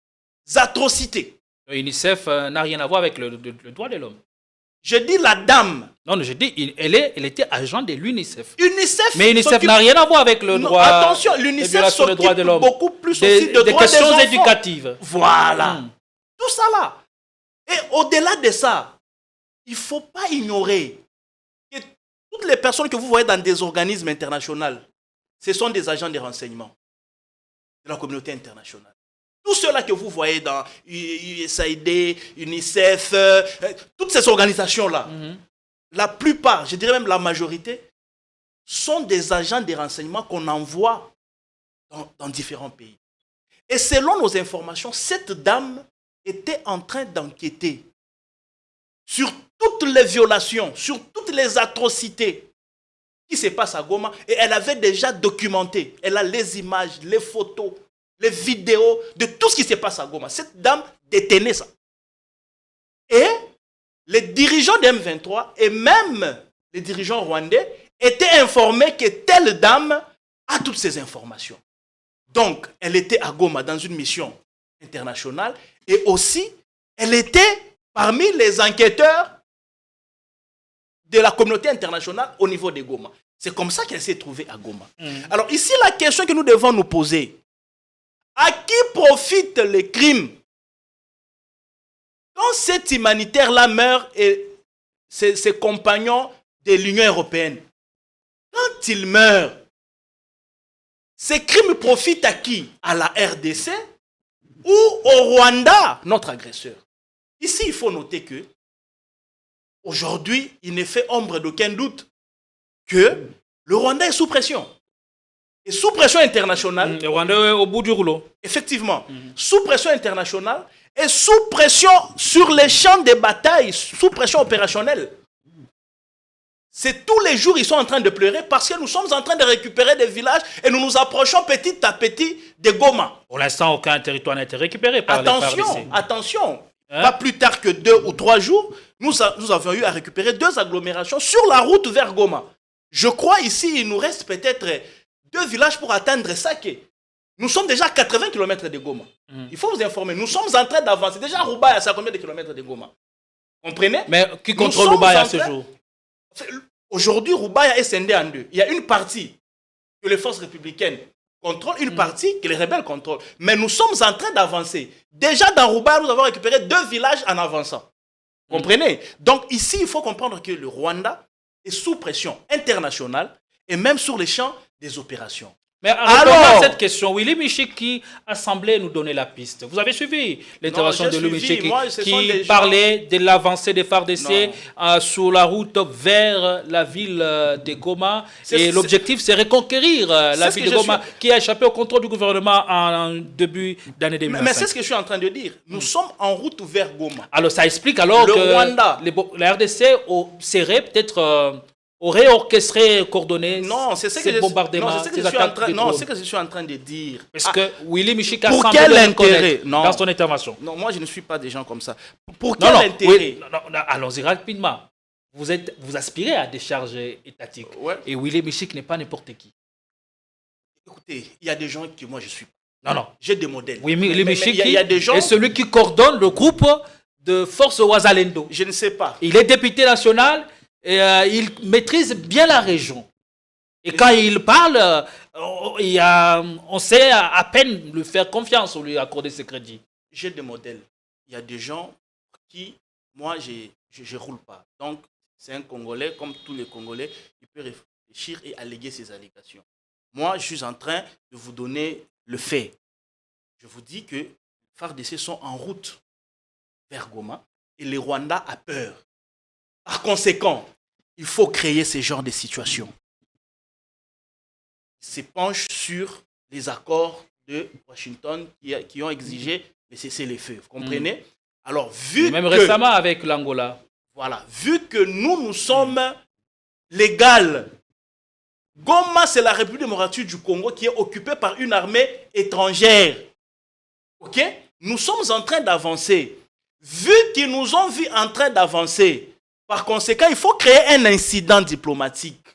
atrocités. L'UNICEF n'a rien à voir avec le droit de l'homme. Je dis la dame. Non, je dis, elle était agent de l'UNICEF. UNICEF Mais l'UNICEF s'occupe- n'a rien à voir avec le Non, droit. attention, les l'UNICEF violations des droits de s'occupe l'homme. beaucoup plus aussi de des droits des questions enfants. éducatives. Voilà. Tout ça là. Et au-delà de ça, il ne faut pas ignorer que toutes les personnes que vous voyez dans des organismes internationaux, ce sont des agents de renseignement de la communauté internationale. Tous ceux-là que vous voyez dans USAID, UNICEF, toutes ces organisations-là, la plupart, je dirais même la majorité, sont des agents de renseignement qu'on envoie dans différents pays. Et selon nos informations, cette dame était en train d'enquêter sur toutes les violations, sur toutes les atrocités qui se passent à Goma. Et elle avait déjà documenté. Elle a les images, les photos, les vidéos de tout ce qui se passe à Goma. Cette dame détenait ça. Et les dirigeants de M23 et même les dirigeants rwandais étaient informés que telle dame a toutes ces informations. Donc, elle était à Goma dans une mission internationale et aussi, elle était parmi les enquêteurs de la communauté internationale au niveau de Goma. C'est comme ça qu'elle s'est trouvée à Goma. Alors ici, la question que nous devons nous poser, à qui profitent les crimes? Quand cet humanitaire-là meurt et ses compagnons de l'Union européenne, quand il meurt, ces crimes profitent à qui? À la RDC ou au Rwanda, notre agresseur? Ici, il faut noter que aujourd'hui, il ne fait ombre d'aucun doute que le Rwanda est sous pression. Et sous pression internationale. Le Rwanda est au bout du rouleau. Effectivement. Sous pression internationale et sous pression sur les champs de bataille, sous pression opérationnelle. C'est tous les jours ils sont en train de pleurer parce que nous sommes en train de récupérer des villages et nous nous approchons petit à petit de Goma. Pour l'instant, aucun territoire n'a été récupéré par les FARDC. Attention. Pas plus tard que 2 ou 3 jours, nous avions eu à récupérer 2 agglomérations sur la route vers Goma. Je crois ici, il nous reste peut-être 2 villages pour atteindre Sake. Nous sommes déjà à 80 km de Goma. Il faut vous informer. Nous sommes en train d'avancer. Déjà, Roubaï, c'est à combien de kilomètres de Goma? Comprenez? Mais qui contrôle Roubaï à ce jour? Aujourd'hui, Roubaï est scindé en 2. Il y a une partie que les forces républicaines contrôlent, une partie que les rebelles contrôlent. Mais nous sommes en train d'avancer. Déjà, dans Roubaï, nous avons récupéré 2 villages en avançant. Comprenez? Donc ici, il faut comprendre que le Rwanda est sous pression internationale et même sur les champs des opérations. Mais alors, cette question, Willy Michik qui a semblé nous donner la piste. Vous avez suivi l'intervention de Willy Michik qui parlait de l'avancée des FARDC sur la route vers la ville de Goma. Et l'objectif, c'est reconquérir la ville de Goma qui a échappé au contrôle du gouvernement en début d'année 2025. Mais c'est ce que je suis en train de dire. Nous sommes en route vers Goma. Alors, ça explique alors que Rwanda, la RDC serait peut-être... aurait orchestré, coordonné ces bombardements, ces attaques pétrolières. Non, c'est ce que je suis en train de dire. Parce que Willy Michik a pour quel intérêt dans son intervention. Non, moi je ne suis pas des gens comme ça. Pour quel intérêt allons-y rapidement. Vous aspirez à des charges étatiques. Ouais. Et Willy Michik n'est pas n'importe qui. Écoutez, il y a des gens que moi je suis pas. Non. J'ai des modèles. Willy Michik est celui qui coordonne le groupe de Force Ouazalendo. Je ne sais pas. Il est député national. Et il maîtrise bien la région. Et quand il parle, on sait à peine lui faire confiance ou lui accorder ses crédits. J'ai des modèles. Il y a des gens qui, moi, je roule pas. Donc, c'est un Congolais, comme tous les Congolais, il peut réfléchir et alléguer ses allégations. Moi, je suis en train de vous donner le fait. Je vous dis que les FARDC sont en route vers Goma et les Rwandais ont peur. Par conséquent, il faut créer ce genre de situation. Il se penche sur les accords de Washington qui ont exigé le cessez-le-feu. Vous comprenez? Alors, même récemment avec l'Angola. Voilà. Vu que nous sommes légaux, Goma, c'est la République démocratique du Congo qui est occupée par une armée étrangère. OK? Nous sommes en train d'avancer. Vu qu'ils nous ont vus en train d'avancer, par conséquent, il faut créer un incident diplomatique.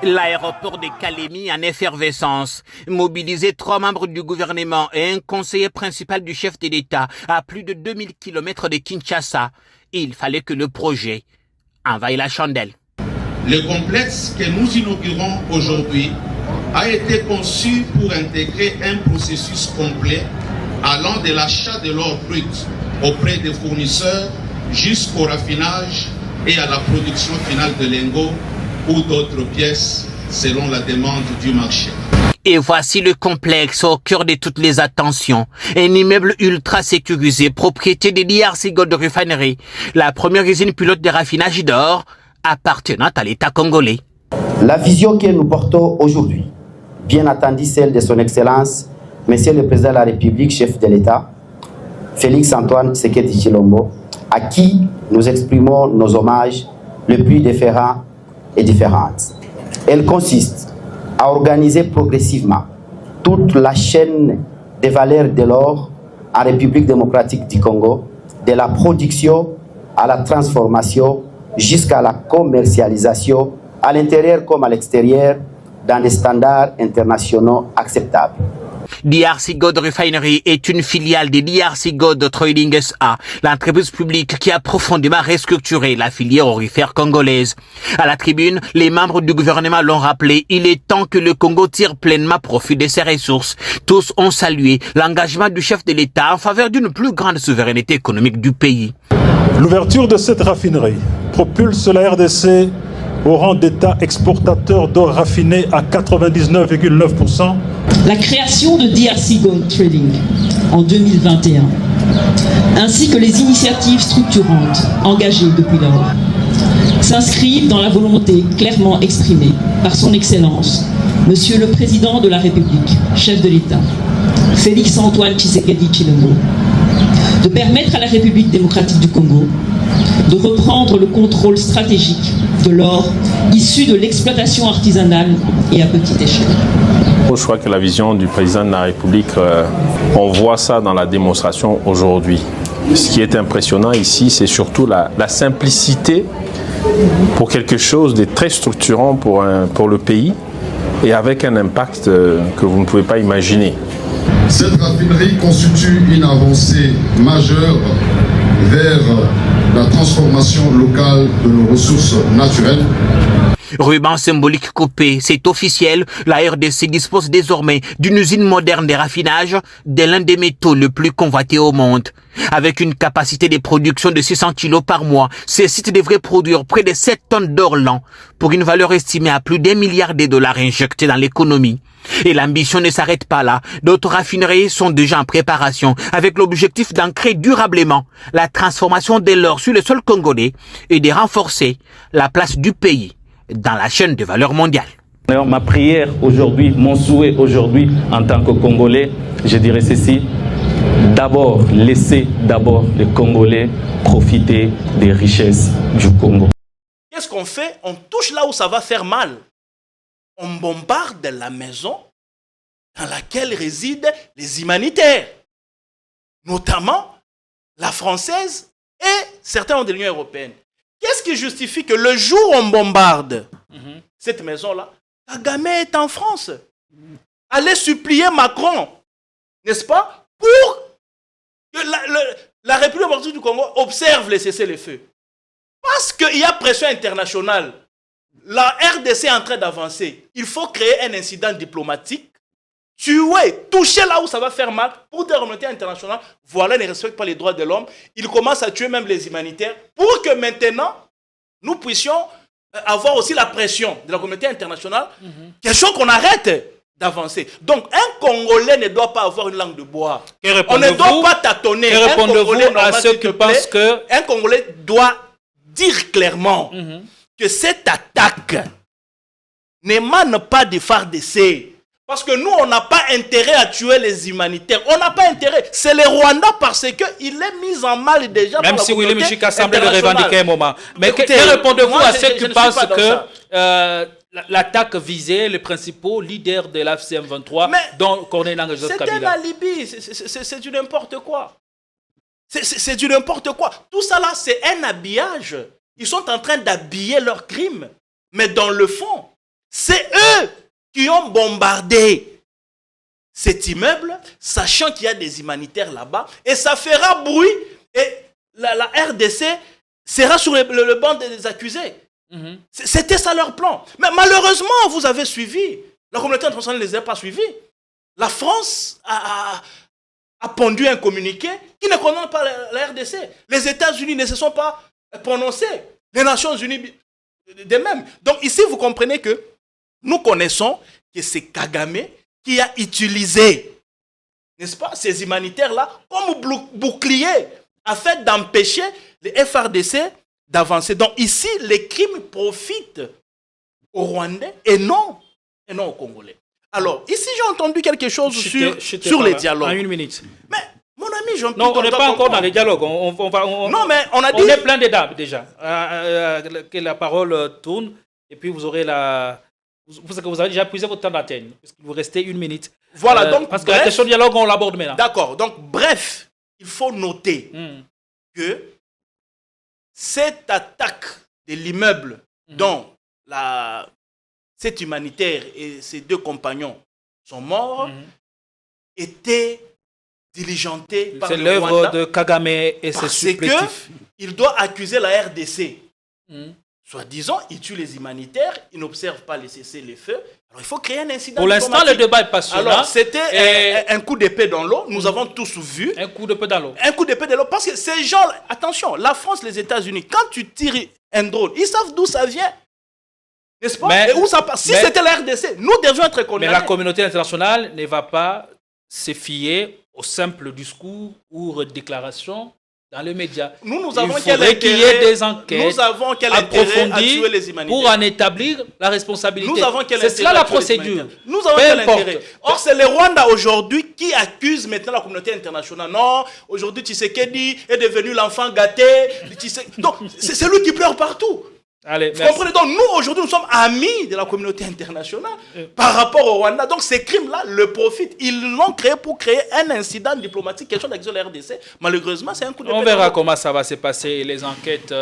L'aéroport de Kalemi en effervescence. Mobiliser 3 membres du gouvernement et un conseiller principal du chef de l'État à plus de 2000 km de Kinshasa. Il fallait que le projet envahisse la chandelle. Le complexe que nous inaugurons aujourd'hui a été conçu pour intégrer un processus complet allant de l'achat de l'or brut auprès des fournisseurs jusqu'au raffinage et à la production finale de lingots ou d'autres pièces selon la demande du marché. Et voici le complexe au cœur de toutes les attentions. Un immeuble ultra sécurisé, propriété de DRC Gold Refinery, la première usine pilote de raffinage d'or appartenant à l'État congolais. La vision que nous portons aujourd'hui, bien entendu celle de son Excellence, Monsieur le Président de la République, chef de l'État, Félix Antoine Tshisekedi Tshilombo, à qui nous exprimons nos hommages les plus différents et différentes. Elle consiste à organiser progressivement toute la chaîne des valeurs de l'or en République démocratique du Congo, de la production à la transformation jusqu'à la commercialisation, à l'intérieur comme à l'extérieur, dans des standards internationaux acceptables. DRC Gold Refinery est une filiale de DRC Gold Trading SA, l'entreprise publique qui a profondément restructuré la filière aurifère congolaise. À la tribune, les membres du gouvernement l'ont rappelé, il est temps que le Congo tire pleinement profit de ses ressources. Tous ont salué l'engagement du chef de l'État en faveur d'une plus grande souveraineté économique du pays. L'ouverture de cette raffinerie propulse la RDC au rang d'État exportateur d'or raffiné à 99,9%. La création de DRC Gold Trading en 2021, ainsi que les initiatives structurantes engagées depuis lors, s'inscrivent dans la volonté clairement exprimée par son Excellence, Monsieur le Président de la République, chef de l'État, Félix Antoine Tshisekedi Tshilombo, de permettre à la République démocratique du Congo de reprendre le contrôle stratégique de l'or issu de l'exploitation artisanale et à petite échelle. Je crois que la vision du président de la République, on voit ça dans la démonstration aujourd'hui. Ce qui est impressionnant ici, c'est surtout la simplicité pour quelque chose de très structurant pour le pays et avec un impact que vous ne pouvez pas imaginer. Cette raffinerie constitue une avancée majeure vers la transformation locale de nos ressources naturelles. Ruban symbolique coupé, c'est officiel, la RDC dispose désormais d'une usine moderne de raffinage de l'un des métaux le plus convoités au monde. Avec une capacité de production de 600 kilos par mois, ce site devrait produire près de 7 tonnes d'or l'an, pour une valeur estimée à plus d'1 milliard de dollars injectés dans l'économie. Et l'ambition ne s'arrête pas là. D'autres raffineries sont déjà en préparation, avec l'objectif d'ancrer durablement la transformation de l'or sur le sol congolais et de renforcer la place du pays dans la chaîne de valeur mondiale. Ma prière aujourd'hui, mon souhait aujourd'hui en tant que Congolais, je dirais ceci. D'abord, laissez d'abord les Congolais profiter des richesses du Congo. Qu'est-ce qu'on fait? On touche là où ça va faire mal. On bombarde la maison dans laquelle résident les humanitaires, notamment la française et certains de l'Union européenne. Qu'est-ce qui justifie que le jour où on bombarde cette maison-là, Kagame est en France? Allez supplier Macron, n'est-ce pas, pour que la République démocratique du Congo observe les cessez-le-feu. Parce qu'il y a pression internationale. La RDC est en train d'avancer. Il faut créer un incident diplomatique, tuer, toucher là où ça va faire mal pour des communautés internationales. Voilà, ils ne respectent pas les droits de l'homme. Ils commencent à tuer même les humanitaires pour que maintenant, nous puissions avoir aussi la pression de la communauté internationale. Question qu'on arrête d'avancer. Donc, un Congolais ne doit pas avoir une langue de bois. On ne doit pas tâtonner. Un Congolais à ceux qui pensent que... Un Congolais doit dire clairement que cette attaque n'émane pas des FARDC. Parce que nous, on n'a pas intérêt à tuer les humanitaires. On n'a pas intérêt. C'est le Rwanda parce qu'il est mis en mal déjà. Même par si la Willy communauté Mushika semble le revendiquer un moment. Mais Écoutez, que répondez-vous moi, à ceux qui je ne pensent suis pas que l'attaque visait les principaux leaders de l'AFC-M23, dont Corneille Nangaa Joseph c'est Kabila? un alibi. C'est du n'importe quoi. C'est du n'importe quoi. Tout ça là, c'est un habillage. Ils sont en train d'habiller leurs crimes. Mais dans le fond, c'est eux qui ont bombardé cet immeuble, sachant qu'il y a des humanitaires là-bas, et ça fera bruit, et la RDC sera sur le banc des accusés. C'était ça leur plan. Mais malheureusement, vous avez suivi. La communauté internationale ne les a pas suivis. La France a pondu un communiqué qui ne condamne pas la RDC. Les États-Unis ne se sont pas prononcés. Les Nations Unies de même. Donc ici, vous comprenez que nous connaissons que c'est Kagame qui a utilisé, n'est-ce pas, ces humanitaires-là comme bouclier afin d'empêcher les FARDC d'avancer. Donc ici, les crimes profitent aux Rwandais et non aux Congolais. Alors, ici, j'ai entendu quelque chose sur les dialogues. En une minute. Mais, mon ami Jean-Pierre... Non, on n'est pas encore dans les dialogues. Non, mais on a dit... On est plein de dames, déjà. Que la parole tourne, et puis vous aurez vous avez déjà puisé votre temps d'antenne, parce qu'il vous restait une minute. Voilà, donc... Parce que la question de dialogue, on l'aborde maintenant. D'accord, donc, bref, il faut noter que cette attaque de l'immeuble dont cet humanitaire et ses deux compagnons sont morts était diligentée par le Rwanda. C'est l'œuvre de Kagame et ses supplétifs. Il doit accuser la RDC. Soi-disant, il tue les humanitaires, il n'observe pas les cessez-le-feu. Alors il faut créer un incident. Pour l'instant, le débat est passionnant. Alors c'était un coup d'épée dans l'eau. Nous avons tous vu. Un coup d'épée dans l'eau. Un coup d'épée dans l'eau. Parce que ces gens, attention, la France, les États-Unis, quand tu tires un drone, ils savent d'où ça vient. N'est-ce pas? Et où ça passe? Si c'était la RDC, nous devions être condamnés. Mais la communauté internationale ne va pas se fier au simple discours ou déclaration dans les médias. Nous avons qu'il y ait des enquêtes approfondies pour en établir la responsabilité. C'est cela la procédure. Nous avons quel intérêt? Or, c'est le Rwanda aujourd'hui qui accuse maintenant la communauté internationale. Non, aujourd'hui, Tshisekedi est devenu l'enfant gâté. Donc, c'est lui qui pleure partout. Allez, vous comprenez? Donc nous, aujourd'hui, nous sommes amis de la communauté internationale par rapport au Rwanda. Donc ces crimes-là le profitent. Ils l'ont créé pour créer un incident diplomatique, question d'accuser la RDC. Malheureusement, c'est un coup de On verra comment ça va se passer. Les enquêtes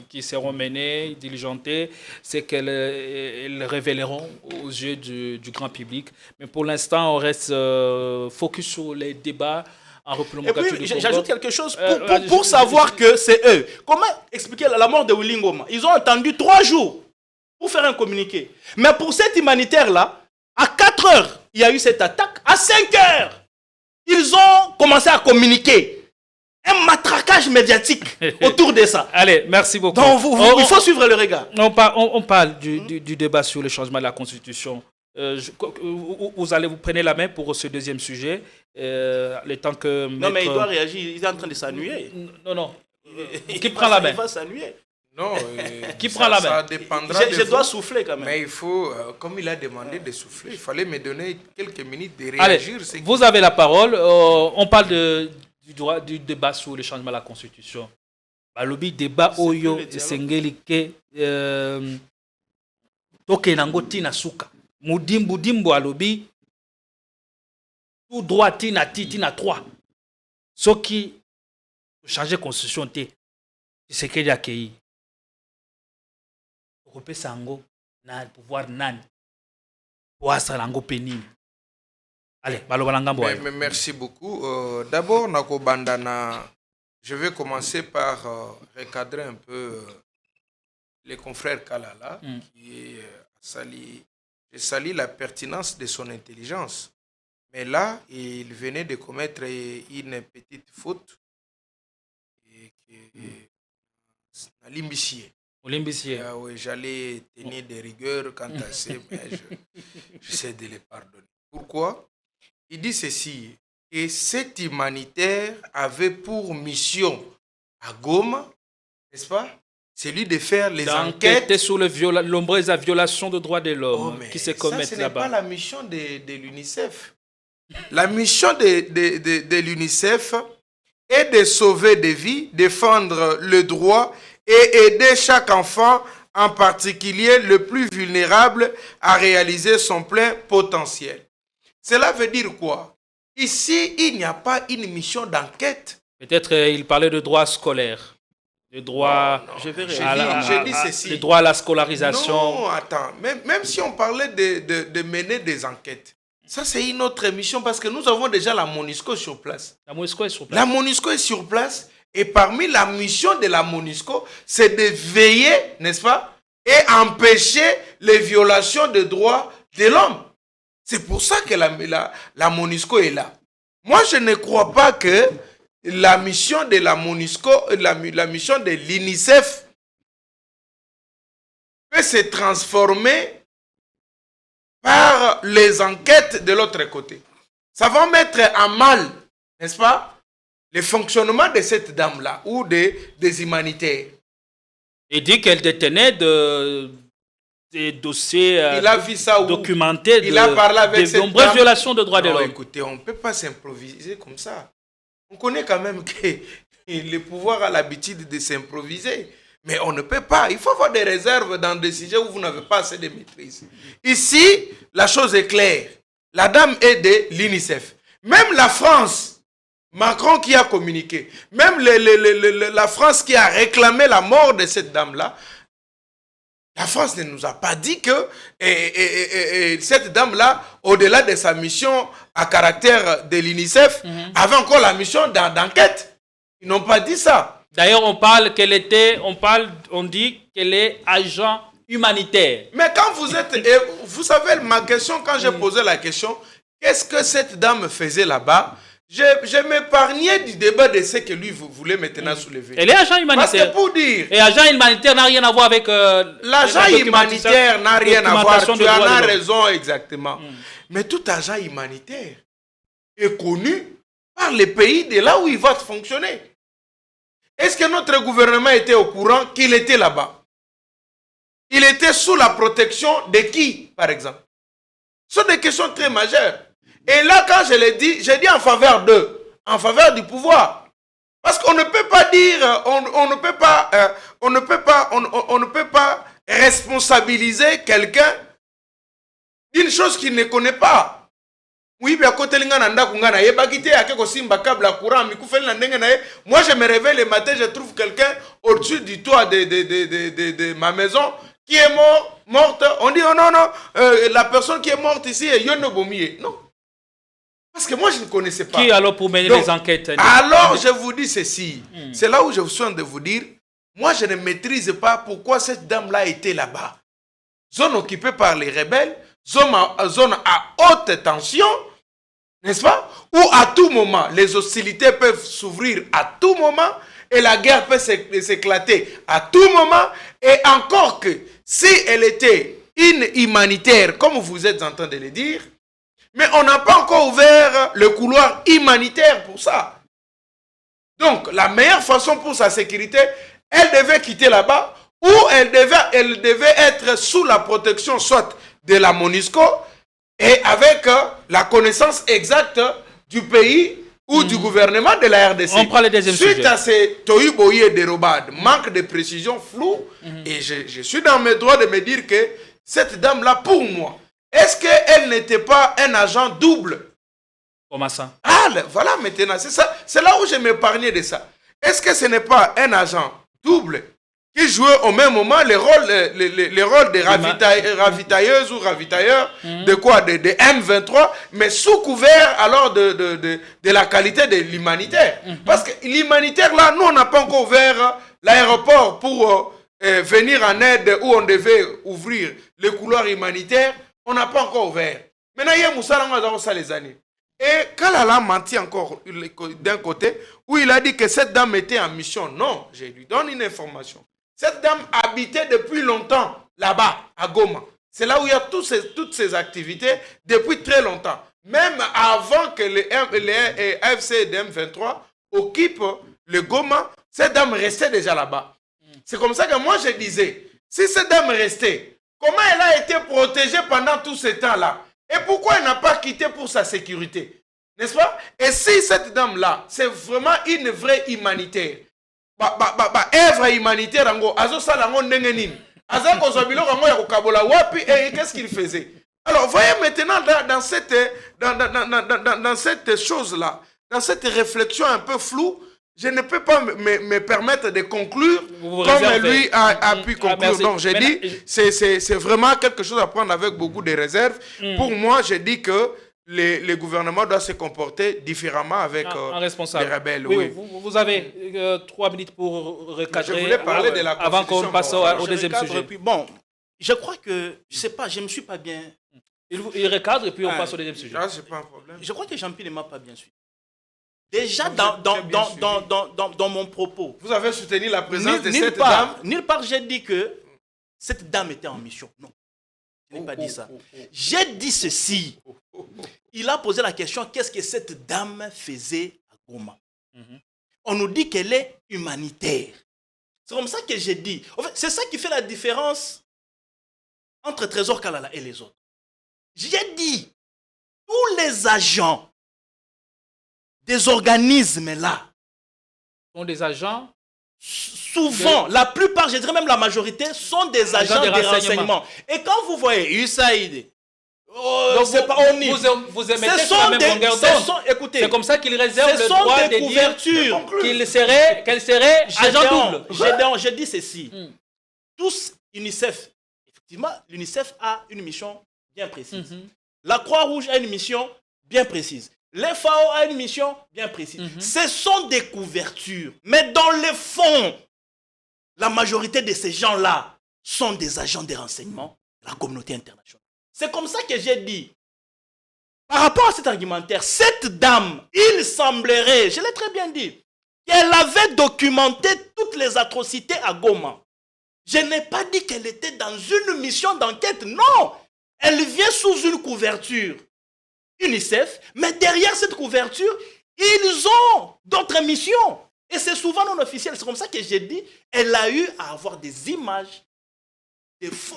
qui seront menées, diligentées, c'est qu'elles révéleront aux yeux du grand public. Mais pour l'instant, on reste focus sur les débats. Et puis, j'ajoute quelque chose pour savoir que c'est eux. Comment expliquer la mort de Willy Ngoma? Ils ont attendu 3 jours pour faire un communiqué. Mais pour cette humanitaire-là, à 4 heures, il y a eu cette attaque. À 5 heures, ils ont commencé à communiquer. Un matraquage médiatique autour de ça. Allez, merci beaucoup. Donc, il faut suivre le regard. On parle du débat sur le changement de la Constitution. Vous prenez la main pour ce deuxième sujet. Le temps que non, mais il doit réagir. Il est en train de s'ennuyer. Non. Qui prend la main? Il va s'ennuyer. Non, qui prend la main? Ça dépendra je dois souffler quand même. Mais il faut, comme il a demandé de souffler, il fallait me donner quelques minutes de réagir. Allez, vous avez la parole. On parle du débat sur le changement de la Constitution. Le débat oyo sengeli ke tokenango tina suka. Mudimbo alobi tout droit tina 3. Ce qui changer constitution te c'est que d'accueillir. Repé sango na pouvoir nani. Oasa lango penini. Allez, mais merci beaucoup. D'abord, Nako Bandana, je vais commencer par recadrer un peu les confrères Kalala, qui je salue la pertinence de son intelligence. Mais là, il venait de commettre une petite faute. L'imbissier. Oui, j'allais tenir des rigueurs quant à ça, mais j'essaie de les pardonner. Pourquoi? Il dit ceci, et cet humanitaire avait pour mission à Goma, n'est-ce pas? C'est lui de faire les enquêtes sur les nombreuses violations de droits de l'homme qui se commettent là-bas. Ce n'est pas la mission de l'UNICEF. La mission de l'UNICEF est de sauver des vies, défendre le droit et aider chaque enfant, en particulier le plus vulnérable, à réaliser son plein potentiel. Cela veut dire quoi? Ici, il n'y a pas une mission d'enquête. Peut-être il parlait de droit scolaire. De droit le droit à la scolarisation. Non, attends. Même si on parlait de mener des enquêtes, ça c'est une autre mission parce que nous avons déjà la MONUSCO sur place. La MONUSCO est sur place. La MONUSCO est sur place et parmi la mission de la MONUSCO, c'est de veiller, n'est-ce pas, et empêcher les violations des droits de l'homme. C'est pour ça que la MONUSCO est là. Moi, je ne crois pas que la mission de la MONUSCO, la mission de l'UNICEF peut se transformer par les enquêtes de l'autre côté. Ça va mettre à mal, n'est-ce pas, le fonctionnement de cette dame-là ou des humanitaires. Il dit qu'elle détenait des dossiers documentés de nombreuses violations de droits de l'homme. Écoutez, on ne peut pas s'improviser comme ça. On connaît quand même que le pouvoir a l'habitude de s'improviser. Mais on ne peut pas. Il faut avoir des réserves dans des sujets où vous n'avez pas assez de maîtrise. Ici, la chose est claire. La dame est de l'UNICEF. Même la France, Macron qui a communiqué, même la France qui a réclamé la mort de cette dame-là, la France ne nous a pas dit que cette dame-là, au-delà de sa mission à caractère de l'UNICEF, avait encore la mission d'enquête. Ils n'ont pas dit ça. D'ailleurs, on dit qu'elle est agent humanitaire. Mais quand vous êtes... vous savez, ma question, quand j'ai posé la question, qu'est-ce que cette dame faisait là-bas? Je m'épargnais du débat de ce que lui voulait maintenant soulever. Elle est agent humanitaire. Parce que pour dire... Et agent humanitaire n'a rien à voir avec... l'agent humanitaire n'a rien à voir. Tu en as raison, exactement. Mais tout agent humanitaire est connu par les pays de là où il va fonctionner. Est-ce que notre gouvernement était au courant qu'il était là-bas? Il était sous la protection de qui, par exemple? Ce sont des questions très majeures. Et là, quand je l'ai dit, j'ai dit en faveur d'eux, en faveur du pouvoir. Parce qu'on ne peut pas dire, on ne peut pas responsabiliser quelqu'un d'une chose qu'il ne connaît pas. Oui, moi je me réveille le matin, je trouve quelqu'un au-dessus du toit de ma maison qui est morte. On dit, oh non, la personne qui est morte ici est Yono Bomie. Non. Parce que moi, je ne connaissais pas. Qui alors pour mener les enquêtes? Alors, je vous dis ceci. C'est là où je suis en train de vous dire, moi, je ne maîtrise pas pourquoi cette dame-là était là-bas. zone occupée par les rebelles, zone à haute tension, n'est-ce pas? Où à tout moment, les hostilités peuvent s'ouvrir à tout moment et la guerre peut s'éclater à tout moment. Et encore que, si elle était humanitaire, comme vous êtes en train de le dire, mais on n'a pas encore ouvert le couloir humanitaire pour ça. Donc, la meilleure façon pour sa sécurité, elle devait quitter là-bas ou elle devait être sous la protection soit de la MONUSCO et avec la connaissance exacte du pays ou du gouvernement de la RDC. On prend le deuxième sujet. Suite à ces tohu-bohi et dérobades, manque de précision, flou, et je suis dans mes droits de me dire que cette dame-là, pour moi, est-ce qu'elle n'était pas un agent double? Comment ça? Ah, voilà maintenant, c'est ça. C'est là où je m'épargnais de ça. Est-ce que ce n'est pas un agent double qui jouait au même moment les rôles de ravitailleuse ou ravitailleur de quoi? De M23, mais sous couvert alors de la qualité de l'humanitaire. Parce que l'humanitaire, là, nous, on n'a pas encore ouvert l'aéroport pour venir en aide où on devait ouvrir le couloir humanitaire. On n'a pas encore ouvert. Maintenant, il y a Moussa ça les années. Et Kalala menti encore d'un côté, où il a dit que cette dame était en mission. Non, je lui donne une information. Cette dame habitait depuis longtemps là-bas, à Goma. C'est là où il y a toutes ces activités depuis très longtemps. Même avant que les AFC de M23 occupent le Goma, cette dame restait déjà là-bas. C'est comme ça que moi je disais, si cette dame restait, comment elle a été protégée pendant tout ce temps-là? Et pourquoi elle n'a pas quitté pour sa sécurité? N'est-ce pas? Et si cette dame-là, c'est vraiment une vraie humanitaire, œuvre humanitaire, qu'est-ce qu'il faisait? Alors, voyez maintenant dans cette chose-là, dans cette réflexion un peu floue, je ne peux pas me permettre de conclure comme lui a pu conclure. Donc, j'ai dit, c'est vraiment quelque chose à prendre avec beaucoup de réserves. Pour moi, j'ai dit que le gouvernement doit se comporter différemment avec les rebelles. Oui. Vous avez 3 minutes pour recadrer. Je voulais parler de la avant qu'on passe au deuxième sujet. Puis, bon, je crois que, je ne sais pas, je ne me suis pas bien... Il recadre et puis on passe au deuxième sujet. C'est pas un problème. Je crois que Jean-Pierre ne m'a pas bien suivi. Déjà, dans mon propos. Vous avez soutenu la présence de cette dame? Nulle part, j'ai dit que cette dame était en mission. Non. Je n'ai pas dit ça. J'ai dit ceci. Il a posé la question, qu'est-ce que cette dame faisait à Goma? On nous dit qu'elle est humanitaire. C'est comme ça que j'ai dit. En fait, c'est ça qui fait la différence entre Trésor Kalala et les autres. J'ai dit, tous les agents des organismes là sont des agents souvent, la plupart, je dirais même la majorité, sont des agents de renseignement. Et quand vous voyez USAID, c'est pas ONU, vous émettez sur la même longueur d'onde. Écoutez, c'est comme ça qu'ils réservent le droit de dire qu'elle serait agent double. Je dis ceci. Tous, UNICEF, effectivement, l'UNICEF a une mission bien précise. La Croix-Rouge a une mission bien précise. Les FAO a une mission bien précise. Ce sont des couvertures. Mais dans le fond, la majorité de ces gens-là sont des agents de renseignement de la communauté internationale. C'est comme ça que j'ai dit. Par rapport à cet argumentaire, cette dame, il semblerait, je l'ai très bien dit, qu'elle avait documenté toutes les atrocités à Goma. Je n'ai pas dit qu'elle était dans une mission d'enquête. Non! Elle vient sous une couverture. UNICEF, mais derrière cette couverture, ils ont d'autres missions. Et c'est souvent non officiel. C'est comme ça que j'ai dit, elle a eu à avoir des images.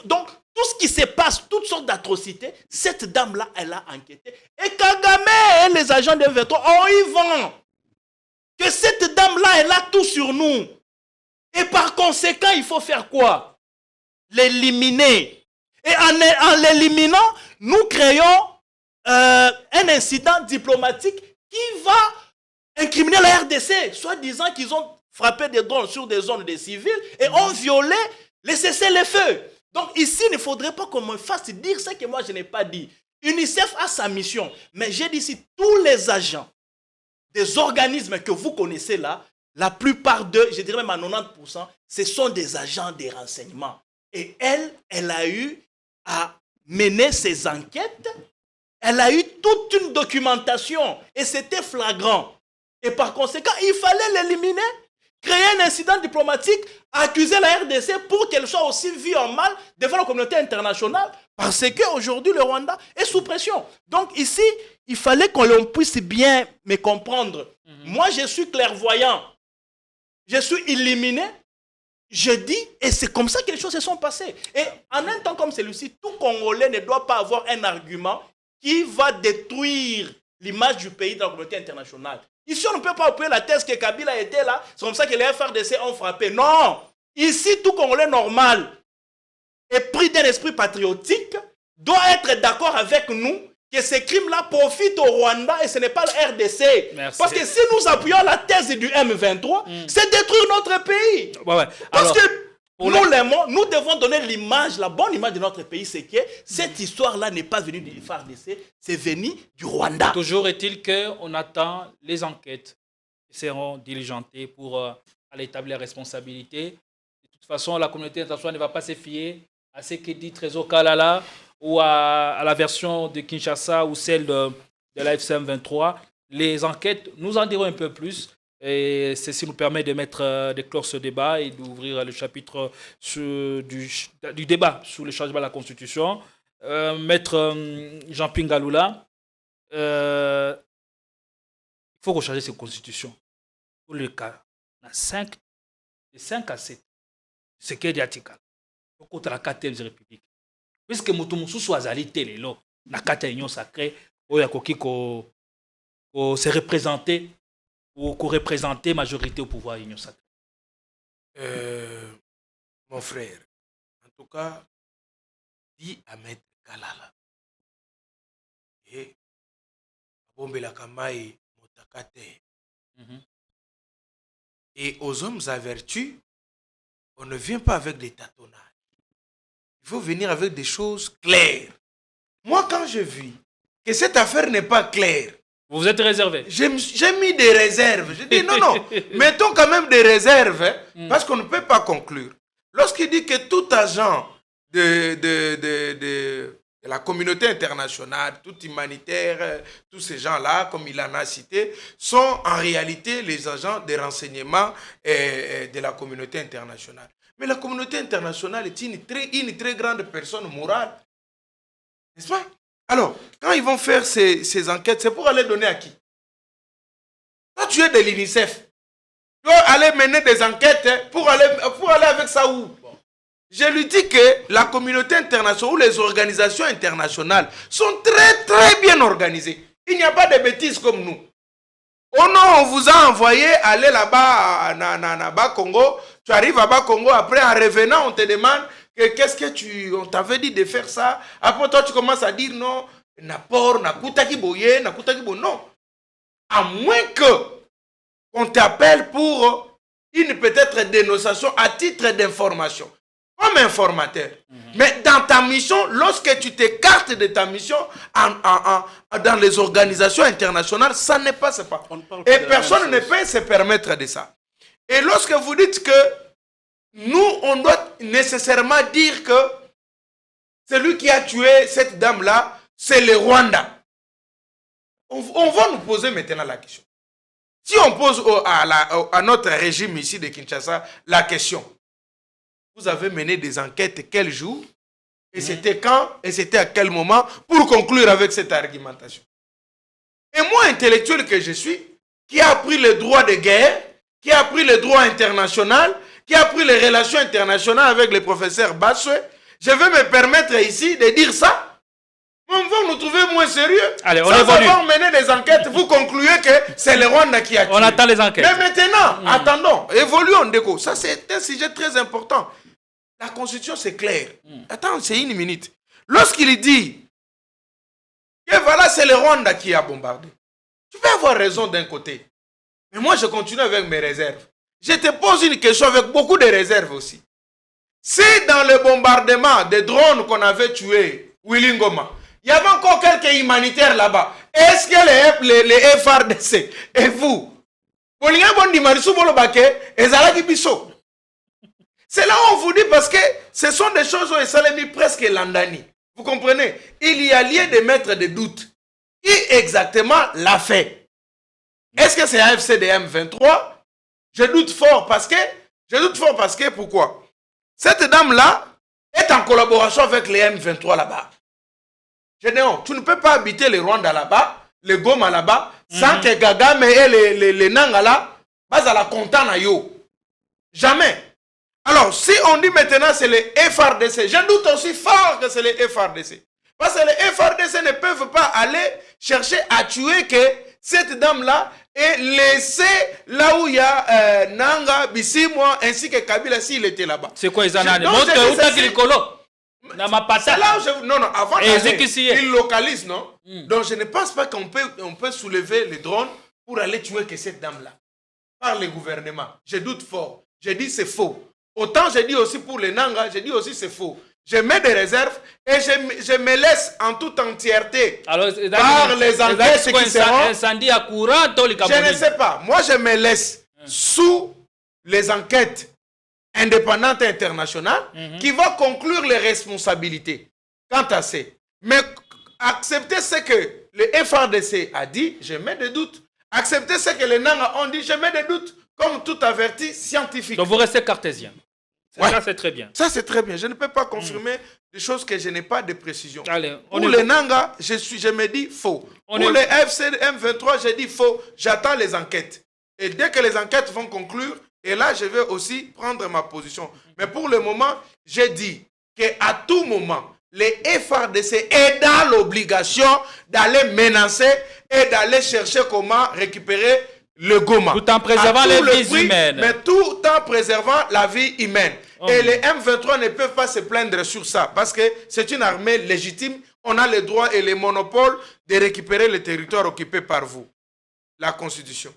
Donc, tout ce qui se passe, toutes sortes d'atrocités, cette dame-là, elle a enquêté. Et Kagame et les agents de M23, on y vend. Que cette dame-là, elle a tout sur nous. Et par conséquent, il faut faire quoi? L'éliminer. Et en l'éliminant, nous créons un incident diplomatique qui va incriminer la RDC, soit disant qu'ils ont frappé des drones sur des zones des civils et ont violé les cessez-le-feu. Donc ici, il ne faudrait pas qu'on me fasse dire ce que moi je n'ai pas dit. UNICEF a sa mission, mais j'ai dit ici, tous les agents des organismes que vous connaissez là, la plupart d'eux, je dirais même à 90%, ce sont des agents des renseignements. Et elle a eu a mené ses enquêtes, elle a eu toute une documentation et c'était flagrant. Et par conséquent, il fallait l'éliminer, créer un incident diplomatique, accuser la RDC pour qu'elle soit aussi vue en mal devant la communauté internationale parce qu'aujourd'hui, le Rwanda est sous pression. Donc ici, il fallait qu'on puisse bien me comprendre. Moi, je suis clairvoyant. Je suis illuminé. Je dis, et c'est comme ça que les choses se sont passées. Et en un temps comme celui-ci, tout Congolais ne doit pas avoir un argument qui va détruire l'image du pays dans la communauté internationale. Ici, on ne peut pas appuyer la thèse que Kabila était là, c'est comme ça que les FRDC ont frappé. Non! Ici, tout Congolais normal et pris d'un esprit patriotique doit être d'accord avec nous que ces crimes-là profitent au Rwanda et ce n'est pas le RDC. Merci. Parce que si nous appuyons la thèse du M23, c'est détruire notre pays. Ouais. Parce Alors, que nous devons donner l'image, la bonne image de notre pays, c'est que cette histoire-là n'est pas venue du FARDC, c'est venu du Rwanda. Toujours est-il qu'on attend les enquêtes qui seront diligentées pour aller établir la responsabilité. De toute façon, la communauté internationale ne va pas se fier à ce que dit Trésor Kalala ou à la version de Kinshasa ou celle de la FCM 23. Les enquêtes, nous en dirons un peu plus. Et ceci nous permet de clore ce débat et d'ouvrir le chapitre du débat sur le changement de la Constitution. Maître Jean-Pierre Ngaloula, il faut rechanger cette Constitution. Pour le cas, de 5 à 7, c'est qu'il y a article. Contre la 4e République. Puisque Moutoumoussou soit alité, la 4e Union sacrée, où il y a se représenter ou qu'on représenter majorité au pouvoir Union sacrée. Mon frère, en tout cas, dis à Maître Kalala et Bombe la Kamaï Motakate et aux hommes avertis, on ne vient pas avec des tâtonnages. Il faut venir avec des choses claires. Moi, quand je vis que cette affaire n'est pas claire, vous êtes réservé. J'ai mis des réserves. Je dis non, mettons quand même des réserves, parce qu'on ne peut pas conclure. Lorsqu'il dit que tout agent de la communauté internationale, tout humanitaire, tous ces gens-là, comme il en a cité, sont en réalité les agents de renseignement de la communauté internationale. Mais la communauté internationale est une très grande personne morale. N'est-ce pas? Alors, quand ils vont faire ces enquêtes, c'est pour aller donner à qui? Toi, tu es de l'UNICEF. Tu dois aller mener des enquêtes pour aller avec ça où? Je lui dis que la communauté internationale ou les organisations internationales sont très bien organisées. Il n'y a pas de bêtises comme nous. Oh non, on vous a envoyé aller là-bas à Bas-Congo. Tu arrives à Bas-Congo, après en revenant, on te demande qu'est-ce que on t'avait dit de faire ça. Après toi, tu commences à dire non, non. À moins qu'on t'appelle pour une peut-être dénonciation à titre d'information. Comme informateur. Mais dans ta mission, lorsque tu t'écartes de ta mission dans les organisations internationales, ça ne passe pas. Et personne ne peut se permettre de ça. Et lorsque vous dites que nous, on doit nécessairement dire que celui qui a tué cette dame-là, c'est le Rwanda. On va nous poser maintenant la question. Si on pose à notre régime ici de Kinshasa la question, vous avez mené des enquêtes quel jour? Et c'était quand? Et c'était à quel moment? Pour conclure avec cette argumentation. Et moi, intellectuel que je suis, qui a appris le droit de guerre, qui a appris le droit international, qui a appris les relations internationales avec le professeur Bassoué, je vais me permettre ici de dire ça. On va nous trouver moins sérieux. Allez, on sans avoir mené des enquêtes, vous concluez que c'est le Rwanda qui a tué. On attend les enquêtes. Mais maintenant, attendons, évoluons, Ndeko. Ça, c'est un sujet très important. La Constitution, c'est clair. Attends, c'est une minute. Lorsqu'il dit que voilà, c'est le Rwanda qui a bombardé, tu peux avoir raison d'un côté. Mais moi, je continue avec mes réserves. Je te pose une question avec beaucoup de réserves aussi. Si dans le bombardement des drones qu'on avait tués, Willy Ngoma, il y avait encore quelques humanitaires là-bas, est-ce que les FRDC et vous, c'est là où on vous dit parce que ce sont des choses où ils sont presque l'andani. Vous comprenez? Il y a lieu de mettre des doutes. Qui exactement l'a fait? Est-ce que c'est AFCDM 23? Je doute fort parce que, pourquoi? Cette dame-là est en collaboration avec les M23 là-bas. Généon, tu ne peux pas habiter les Rwanda là-bas, les Goma là-bas, sans que Kagame et les Nanga là, à la contente yo. Jamais. Alors, si on dit maintenant c'est les FRDC, je doute aussi fort que c'est les FRDC. Parce que les FRDC ne peuvent pas aller chercher à tuer que cette dame-là est laissée là où il y a Nanga, Bissimwa, ainsi que Kabila s'il était là-bas. C'est quoi, ils en ont? Montre où t'as qu'il colo. C'est là où je... Non, avant ils localisent, non? Donc je ne pense pas qu'on peut soulever les drones pour aller tuer que cette dame-là. Par le gouvernement. Je doute fort. Je dis c'est faux. Autant je dis aussi pour les Nanga, je dis aussi c'est faux. Je mets des réserves et je me laisse en toute entièreté. Alors, par les enquêtes qui seront... Incendie à courant, je ne sais pas. Moi, je me laisse sous les enquêtes indépendante internationale qui va conclure les responsabilités. Quant à ça. Mais accepter ce que le FRDC a dit, je mets des doutes. Accepter ce que les Nanga ont dit, je mets des doutes. Comme tout averti scientifique. Donc vous restez cartésien. Ouais. Ça, c'est très bien. Ça, c'est très bien. Je ne peux pas confirmer des choses que je n'ai pas de précision. Allez, pour les Nanga, je me dis faux. Pour les FCM23, je dis faux. J'attends les enquêtes. Et dès que les enquêtes vont conclure, et là, je vais aussi prendre ma position. Mais pour le moment, j'ai dit qu'à tout moment, les FRDC est dans l'obligation d'aller menacer et d'aller chercher comment récupérer le Goma. Tout en préservant les vies humaines. Mais tout en préservant la vie humaine. Et les M23 ne peuvent pas se plaindre sur ça. Parce que c'est une armée légitime. On a le droit et le monopole de récupérer le territoire occupé par vous. La Constitution.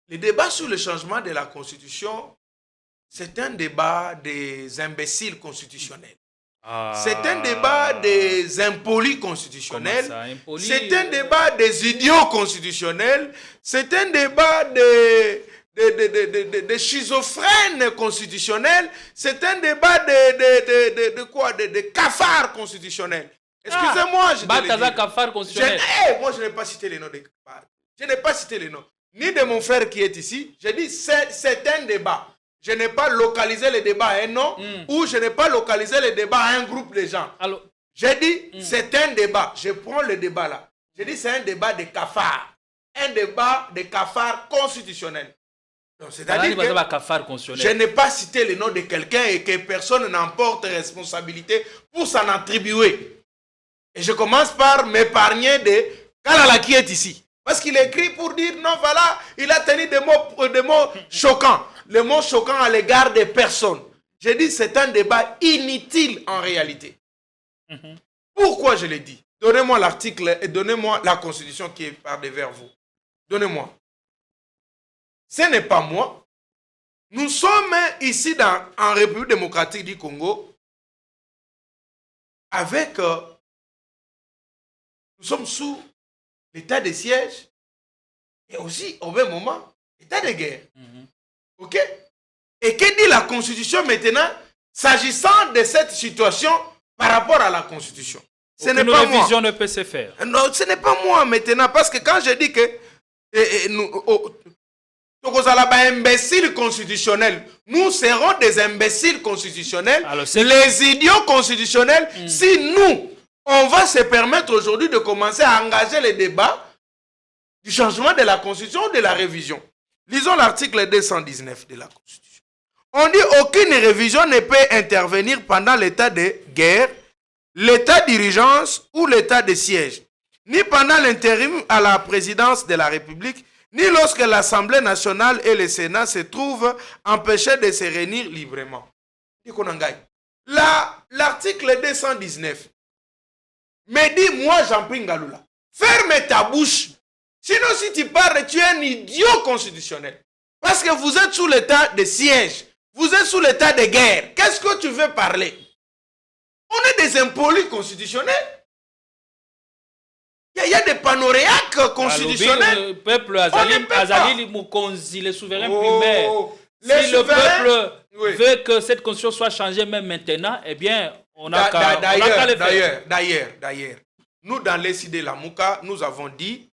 Le débat sur le changement de la Constitution, c'est un débat des imbéciles constitutionnels. C'est un débat des impolis constitutionnels. C'est un débat des idiots constitutionnels. C'est un débat des schizophrènes constitutionnels. C'est un débat de cafards constitutionnels. Excusez-moi, je moi, je n'ai pas cité les noms des cafards. Je n'ai pas cité les noms. Ni de mon frère qui est ici. Je dis c'est un débat. Je n'ai pas localisé le débat à un nom ou je n'ai pas localisé le débat à un groupe de gens. J'ai dit, c'est un débat. Je prends le débat là. J'ai dit, c'est un débat de cafards. Un débat de cafards constitutionnel. C'est-à-dire que je n'ai pas cité le nom de quelqu'un et que personne n'emporte responsabilité pour s'en attribuer. Et je commence par m'épargner de Kalala qui est ici. Parce qu'il écrit pour dire, non, voilà, il a tenu des mots choquants. Les mots choquants à l'égard des personnes. J'ai dit, c'est un débat inutile en réalité. Pourquoi je l'ai dit? Donnez-moi l'article et donnez-moi la Constitution qui est par devers vous. Donnez-moi. Ce n'est pas moi. Nous sommes ici en République démocratique du Congo avec... nous sommes sous l'état de siège et aussi, au même moment, l'état de guerre. Ok? Et que dit la Constitution maintenant, s'agissant de cette situation par rapport à la Constitution? Ce n'est pas moi. Révision ne peut se faire. Non, ce n'est pas moi maintenant, parce que quand je dis que nous imbéciles constitutionnels, nous serons des imbéciles constitutionnels, les idiots constitutionnels, si nous, on va se permettre aujourd'hui de commencer à engager les débats du changement de la Constitution ou de la révision. Lisons l'article 219 de la Constitution. On dit aucune révision ne peut intervenir pendant l'état de guerre, l'état d'urgence ou l'état de siège, ni pendant l'intérim à la présidence de la République, ni lorsque l'Assemblée nationale et le Sénat se trouvent empêchés de se réunir librement. L'article 219 me dit, moi, Jean-Pierre Ngaloula, ferme ta bouche. Sinon, si tu parles, tu es un idiot constitutionnel. Parce que vous êtes sous l'état de siège. Vous êtes sous l'état de guerre. Qu'est-ce que tu veux parler? On est des impolis constitutionnels. Il y a des panoréaques constitutionnels. Le peuple Azali Moukonzi, les souverains primaires. Si le peuple veut que cette constitution soit changée même maintenant, eh bien, D'ailleurs, nous, dans les idées Lamouka, nous avons dit,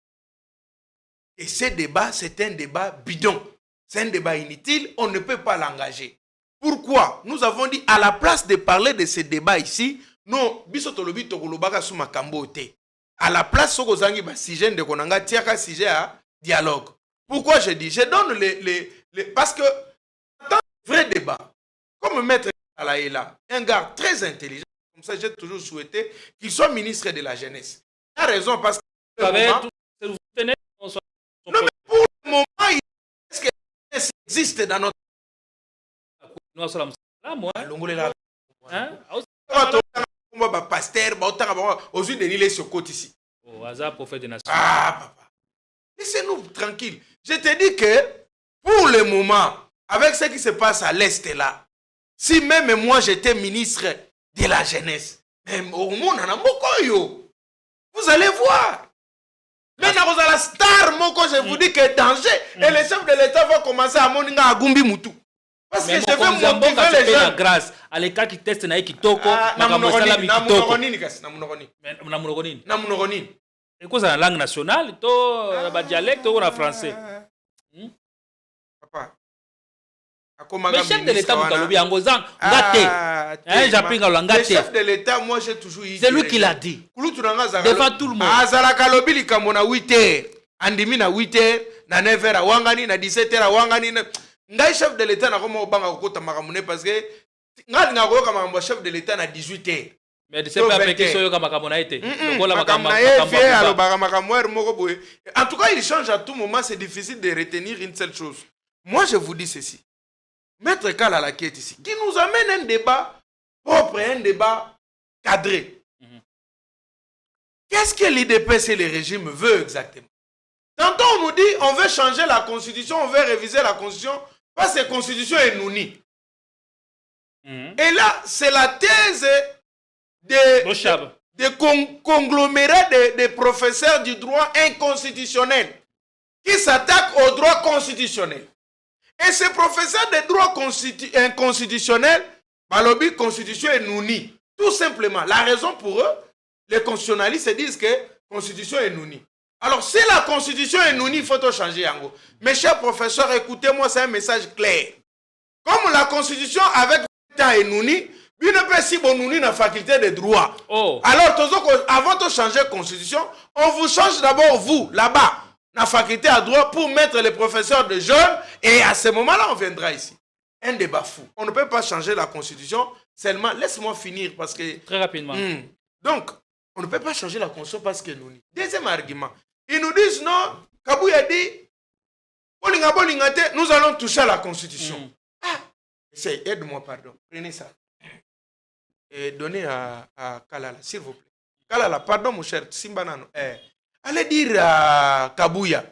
et ce débat, c'est un débat bidon. C'est un débat inutile, on ne peut pas l'engager. Pourquoi? Nous avons dit, à la place de parler de ce débat ici, non, bisotolobi tokolobaka sous makambo te. À la place, sokozangi ba sujet de konanga tiaka sujet à dialogue. Pourquoi je dis? Je donne parce que dans le vrai débat, comme Maître Alaïla, un gars très intelligent, comme ça j'ai toujours souhaité qu'il soit ministre de la jeunesse. Il a raison parce que non, mais pour le moment, est-ce que la jeunesse existe dans notre pasteur, aux yeux de l'île sur côte ici. Prophète de nation. Ah, papa. Laissez-nous tranquille. Je te dis que, pour le moment, avec ce qui se passe à l'Est là, si même moi j'étais ministre de la jeunesse, même au monde, vous allez voir. Maintenant, vous allez la star, je vous dis que danger, et le chef de l'État va commencer à monter à Gumbi Moutou. Parce que je veux motiver les gens. Grâce à l'état qui teste na kitoko, et quoi la langue nationale, to la dialecte ou la français. Papa. Mais chef de l'État Moukaloubi Angozan, gâté. Le chef de l'État, moi j'ai toujours dit. C'est lui qui l'a dit. Devant tout le monde. Azalakalobi likamona 8h. Andimi na 8h, na 9h à Wangani, na 17h à Wangani. Ngai chef de l'État na koma obanga kokota makamune parce que ngai ngakoyoka makambo chef de l'État na 18h. Mais c'est pas avec ça yoka makamona été. En tout cas, il change à tout moment, c'est difficile de retenir une seule chose. Moi je vous dis ceci. Maître Kalala qui est ici, qui nous amène un débat propre, un débat cadré. Qu'est-ce que l'IDPS et le régime veut exactement? Tantôt on nous dit on veut changer la constitution, on veut réviser la constitution, parce que la constitution est nounie. Et là, c'est la thèse de conglomérat de professeurs du droit inconstitutionnel qui s'attaquent au droit constitutionnel. Et ces professeurs de droit inconstitutionnel, la constitution est nounie. Tout simplement. La raison pour eux, les constitutionnalistes disent que la constitution est nounie. Alors, si la constitution est nounie, il faut tout changer. Mes chers professeurs, écoutez-moi, c'est un message clair. Comme la constitution avec 20 ans est nounie, il ne peut si bon nounie dans la faculté de droit. Alors, avant de changer la constitution, on vous change d'abord vous, là-bas, dans la faculté à droit, pour mettre les professeurs de jeunes, et à ce moment-là, on viendra ici. Un débat fou. On ne peut pas changer la constitution, seulement, laisse-moi finir, parce que... Très rapidement. Donc, on ne peut pas changer la constitution parce que nous... Deuxième argument. Ils nous disent non, Kabouya dit, nous allons toucher à la constitution. Aide-moi, pardon. Prenez ça. Et donnez à Kalala, s'il vous plaît. Kalala, pardon mon cher Simbanano. Allez dire à Kabouya,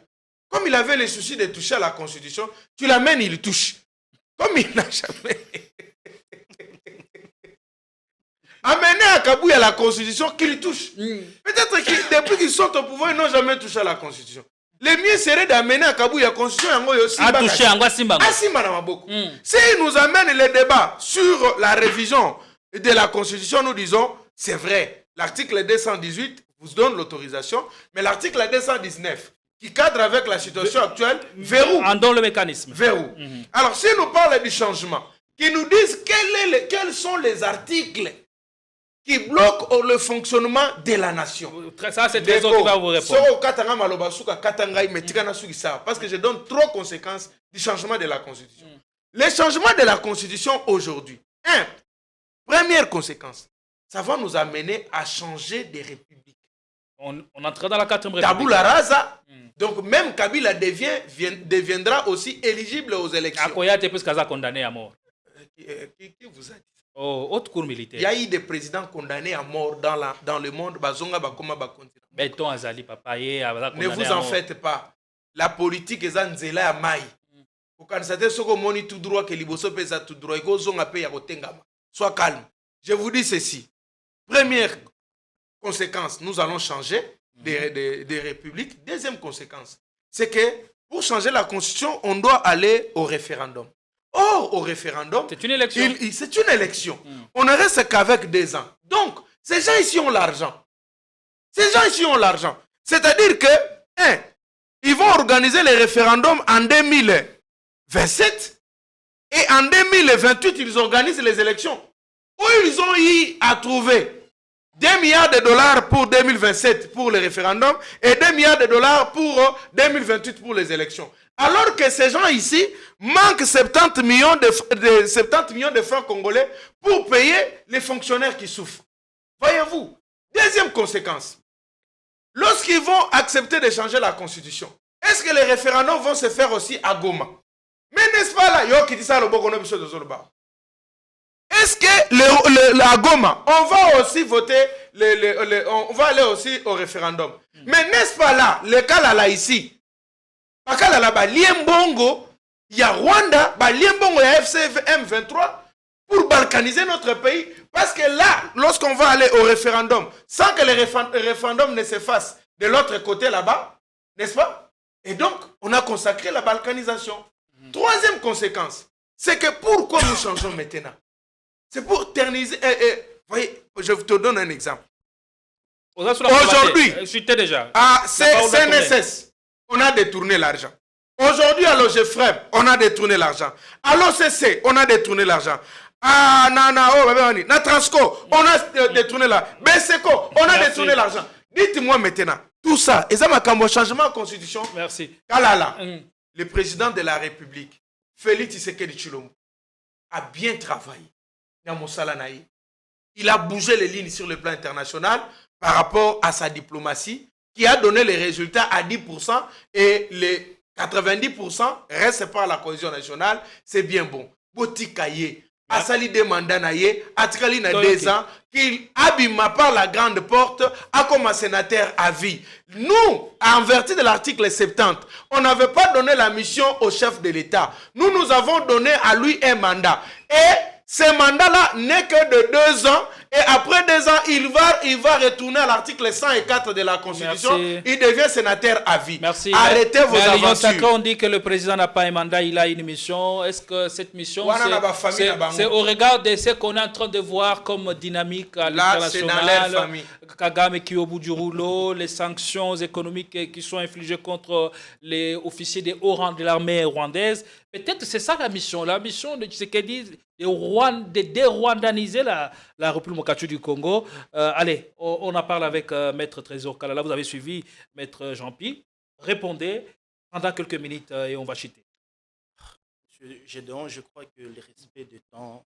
comme il avait le souci de toucher à la constitution, tu l'amènes, il touche. Comme il n'a jamais... Amenez à Kabouya la constitution qu'il touche. Peut-être que depuis qu'ils sont au pouvoir, ils n'ont jamais touché à la constitution. Le mieux serait d'amener à Kabouya la constitution à toucher à Simba. Si ils nous amènent le débat sur la révision de la constitution, nous disons, c'est vrai, l'article 218 vous donne l'autorisation, mais l'article 219, qui cadre avec la situation actuelle, verrou. En donne le mécanisme. Verrou. Alors, si nous parlons du changement, qui nous disent quels sont les articles qui bloquent le fonctionnement de la nation. Ça, c'est des autres qui vont vous répondre. Parce que je donne trop conséquences du changement de la Constitution. Le changement de la Constitution aujourd'hui, première conséquence, ça va nous amener à changer de république. On entre dans la 4e république. Tabula rasa. Donc même Kabila deviendra aussi éligible aux élections. Akoyate plus qu'à condamné à mort. Qui vous a dit? Haute cour militaire. Il y a eu des présidents condamnés à mort dans le monde. Béton Azali, papa. Ne vous en faites pas. La politique est en zela à maille. Tout droit que liboso pesa tout droit. Sois calme. Je vous dis ceci. Première conséquence, nous allons changer des républiques. Deuxième conséquence, c'est que pour changer la constitution, on doit aller au référendum. Or, au référendum, c'est une élection. C'est une élection. On ne reste qu'avec 2 ans. Donc, ces gens ici ont l'argent. Ces gens ici ont l'argent. C'est-à-dire que, ils vont organiser les référendums en 2027 et en 2028, ils organisent les élections. Où ils ont eu à trouver 2 milliards de dollars pour 2027 pour les référendums et 2 milliards de dollars pour 2028 pour les élections. Alors que ces gens ici manquent 70 millions de francs congolais pour payer les fonctionnaires qui souffrent. Voyez-vous, deuxième conséquence. Lorsqu'ils vont accepter de changer la constitution, est-ce que les référendums vont se faire aussi à Goma? Mais n'est-ce pas là, est-ce que à Goma, on va aussi voter, on va aller aussi au référendum? Mais n'est-ce pas là, le cas là ici, il y a Rwanda, il y a FCM23 pour balkaniser notre pays. Parce que là, lorsqu'on va aller au référendum, sans que le référendum ne se fasse de l'autre côté là-bas, n'est-ce pas? Et donc, on a consacré la balkanisation. Troisième conséquence, c'est que pourquoi nous changeons maintenant? C'est pour terniser. Voyez, je te donne un exemple. Aujourd'hui, à CNSS, on a détourné l'argent. Aujourd'hui, à l'OGFREM, on a détourné l'argent. À l'OCC, on a détourné l'argent. À Natransco, on a détourné l'argent. BSECO, on a détourné l'argent. Dites-moi maintenant, tout ça, et ça m'a comme changement de constitution. Merci. Kalala, le président de la République, Félix Tshisekedi Tshilombo, a bien travaillé. Il a bougé les lignes sur le plan international par rapport à sa diplomatie qui a donné les résultats à 10% et les 90% restent par la cohésion nationale. C'est bien bon. Botikaye, Asali demanda naye, Atikali na 2 ans, qu'il abîma par la grande porte a comme un sénateur à vie. Nous, en vertu de l'article 70, on n'avait pas donné la mission au chef de l'État. Nous avons donné à lui un mandat. Et ce mandat-là n'est que de 2 ans. Et après 2 ans, il va retourner à l'article 104 de la Constitution. Merci. Il devient sénateur à vie. Merci. Arrêtez vos aventures. On dit que le président n'a pas un mandat, il a une mission. Est-ce que cette mission, c'est au regard de ce qu'on est en train de voir comme dynamique à l'international, Kagame qui est au bout du rouleau, les sanctions économiques qui sont infligées contre les officiers des hauts rangs de l'armée rwandaise. Peut-être c'est ça la mission. La mission de Tshisekedi, de dérwandaniser la République du Congo. Allez, on en parle avec Maître Trésor Kalala. Vous avez suivi Maître Jean-Pi. Répondez pendant quelques minutes et on va chuter. Monsieur Gédéon, je crois que le respect du temps...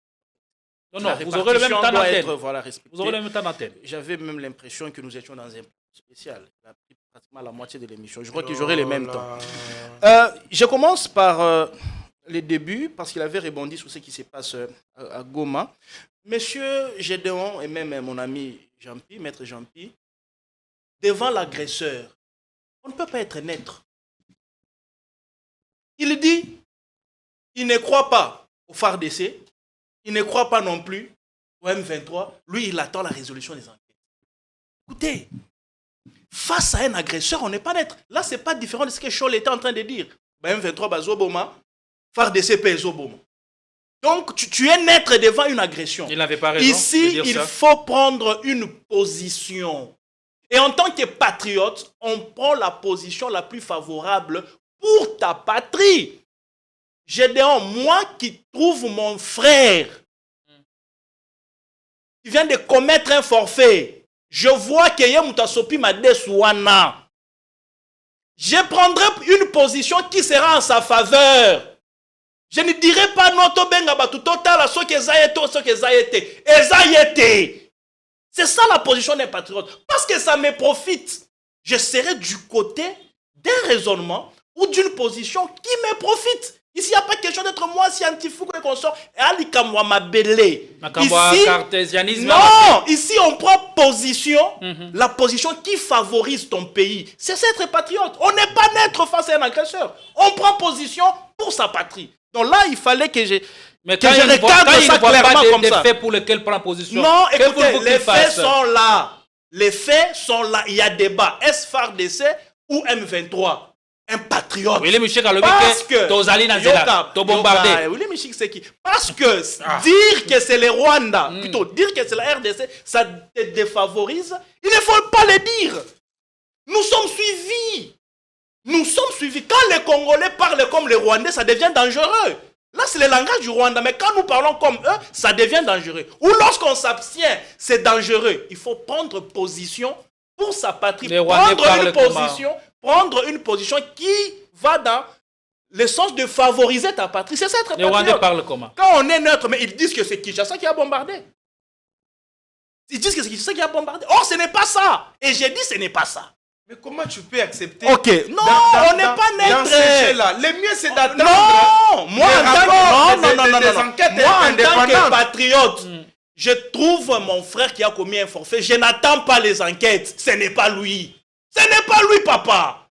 Non, vous aurez le même temps d'antenne. Vous aurez le même temps d'antenne. J'avais même l'impression que nous étions dans un spécial. Il a pris pratiquement la moitié de l'émission. Je crois que j'aurai le même temps. Je commence par les débuts, parce qu'il avait rebondi sur ce qui se passe à Goma. Monsieur Gédéon et même mon ami Jean-Pi, Maître Jean-Pi, devant l'agresseur, on ne peut pas être neutre. Il dit, il ne croit pas au FARDC, il ne croit pas non plus au M23. Lui, il attend la résolution des enquêtes. Écoutez, face à un agresseur, on n'est pas neutre. Là, ce n'est pas différent de ce que Scholl était en train de dire. M23, Bazoboma, FARDC, Pezoboma. Donc, tu es neutre devant une agression. Il n'avait pas raison. Ici, il faut prendre une position. Et en tant que patriote, on prend la position la plus favorable pour ta patrie. Gédéon, moi qui trouve mon frère qui vient de commettre un forfait, je vois que Yemutasopi m'a déçouana. Je prendrai une position qui sera en sa faveur. Je ne dirai pas notre benga batu total à ce que Zayete. C'est ça la position des patriotes. Parce que ça me profite. Je serai du côté d'un raisonnement ou d'une position qui me profite. Ici, il n'y a pas question d'être moi scientifique ou consort. Cartésianisme. Non, ici on prend position, la position qui favorise ton pays. C'est être patriote. On n'est pas neutre face à un agresseur. On prend position pour sa patrie. Donc là, il fallait que je... Mais quand je regarde ça clairement comme ça. Des faits pour lesquels prend position. Non, écoutez, les faits sont là. Les faits sont là. Il y a débat. Est-ce FARDC ou M23? un patriote. Willy Michik a le Parce que Tozali Nazela, to bombardé. Willy Michik, c'est qui? Parce que dire que c'est le Rwanda, plutôt dire que c'est la RDC, ça te défavorise. Il ne faut pas le dire. Nous sommes suivis. Nous sommes suivis. Quand les Congolais parlent comme les Rwandais, ça devient dangereux. Là, c'est le langage du Rwanda. Mais quand nous parlons comme eux, ça devient dangereux. Ou lorsqu'on s'abstient, c'est dangereux. Il faut prendre position pour sa patrie. Prendre une position qui va dans le sens de favoriser ta patrie. C'est ça être patriote. Les Rwandais parlent comment? Quand on est neutre, mais ils disent que c'est Kinshasa qui a bombardé. Ils disent que c'est Kinshasa qui a bombardé. Or, ce n'est pas ça. Et j'ai dit ce n'est pas ça. Mais comment tu peux accepter? Ok, non, on n'est pas neutre. Dans ces jeux-là, le mieux c'est d'attendre. Non, moi des enquêtes en tant que indépendantes. patriote, je trouve mon frère qui a commis un forfait. Je n'attends pas les enquêtes. Ce n'est pas lui. Ce n'est pas lui, papa.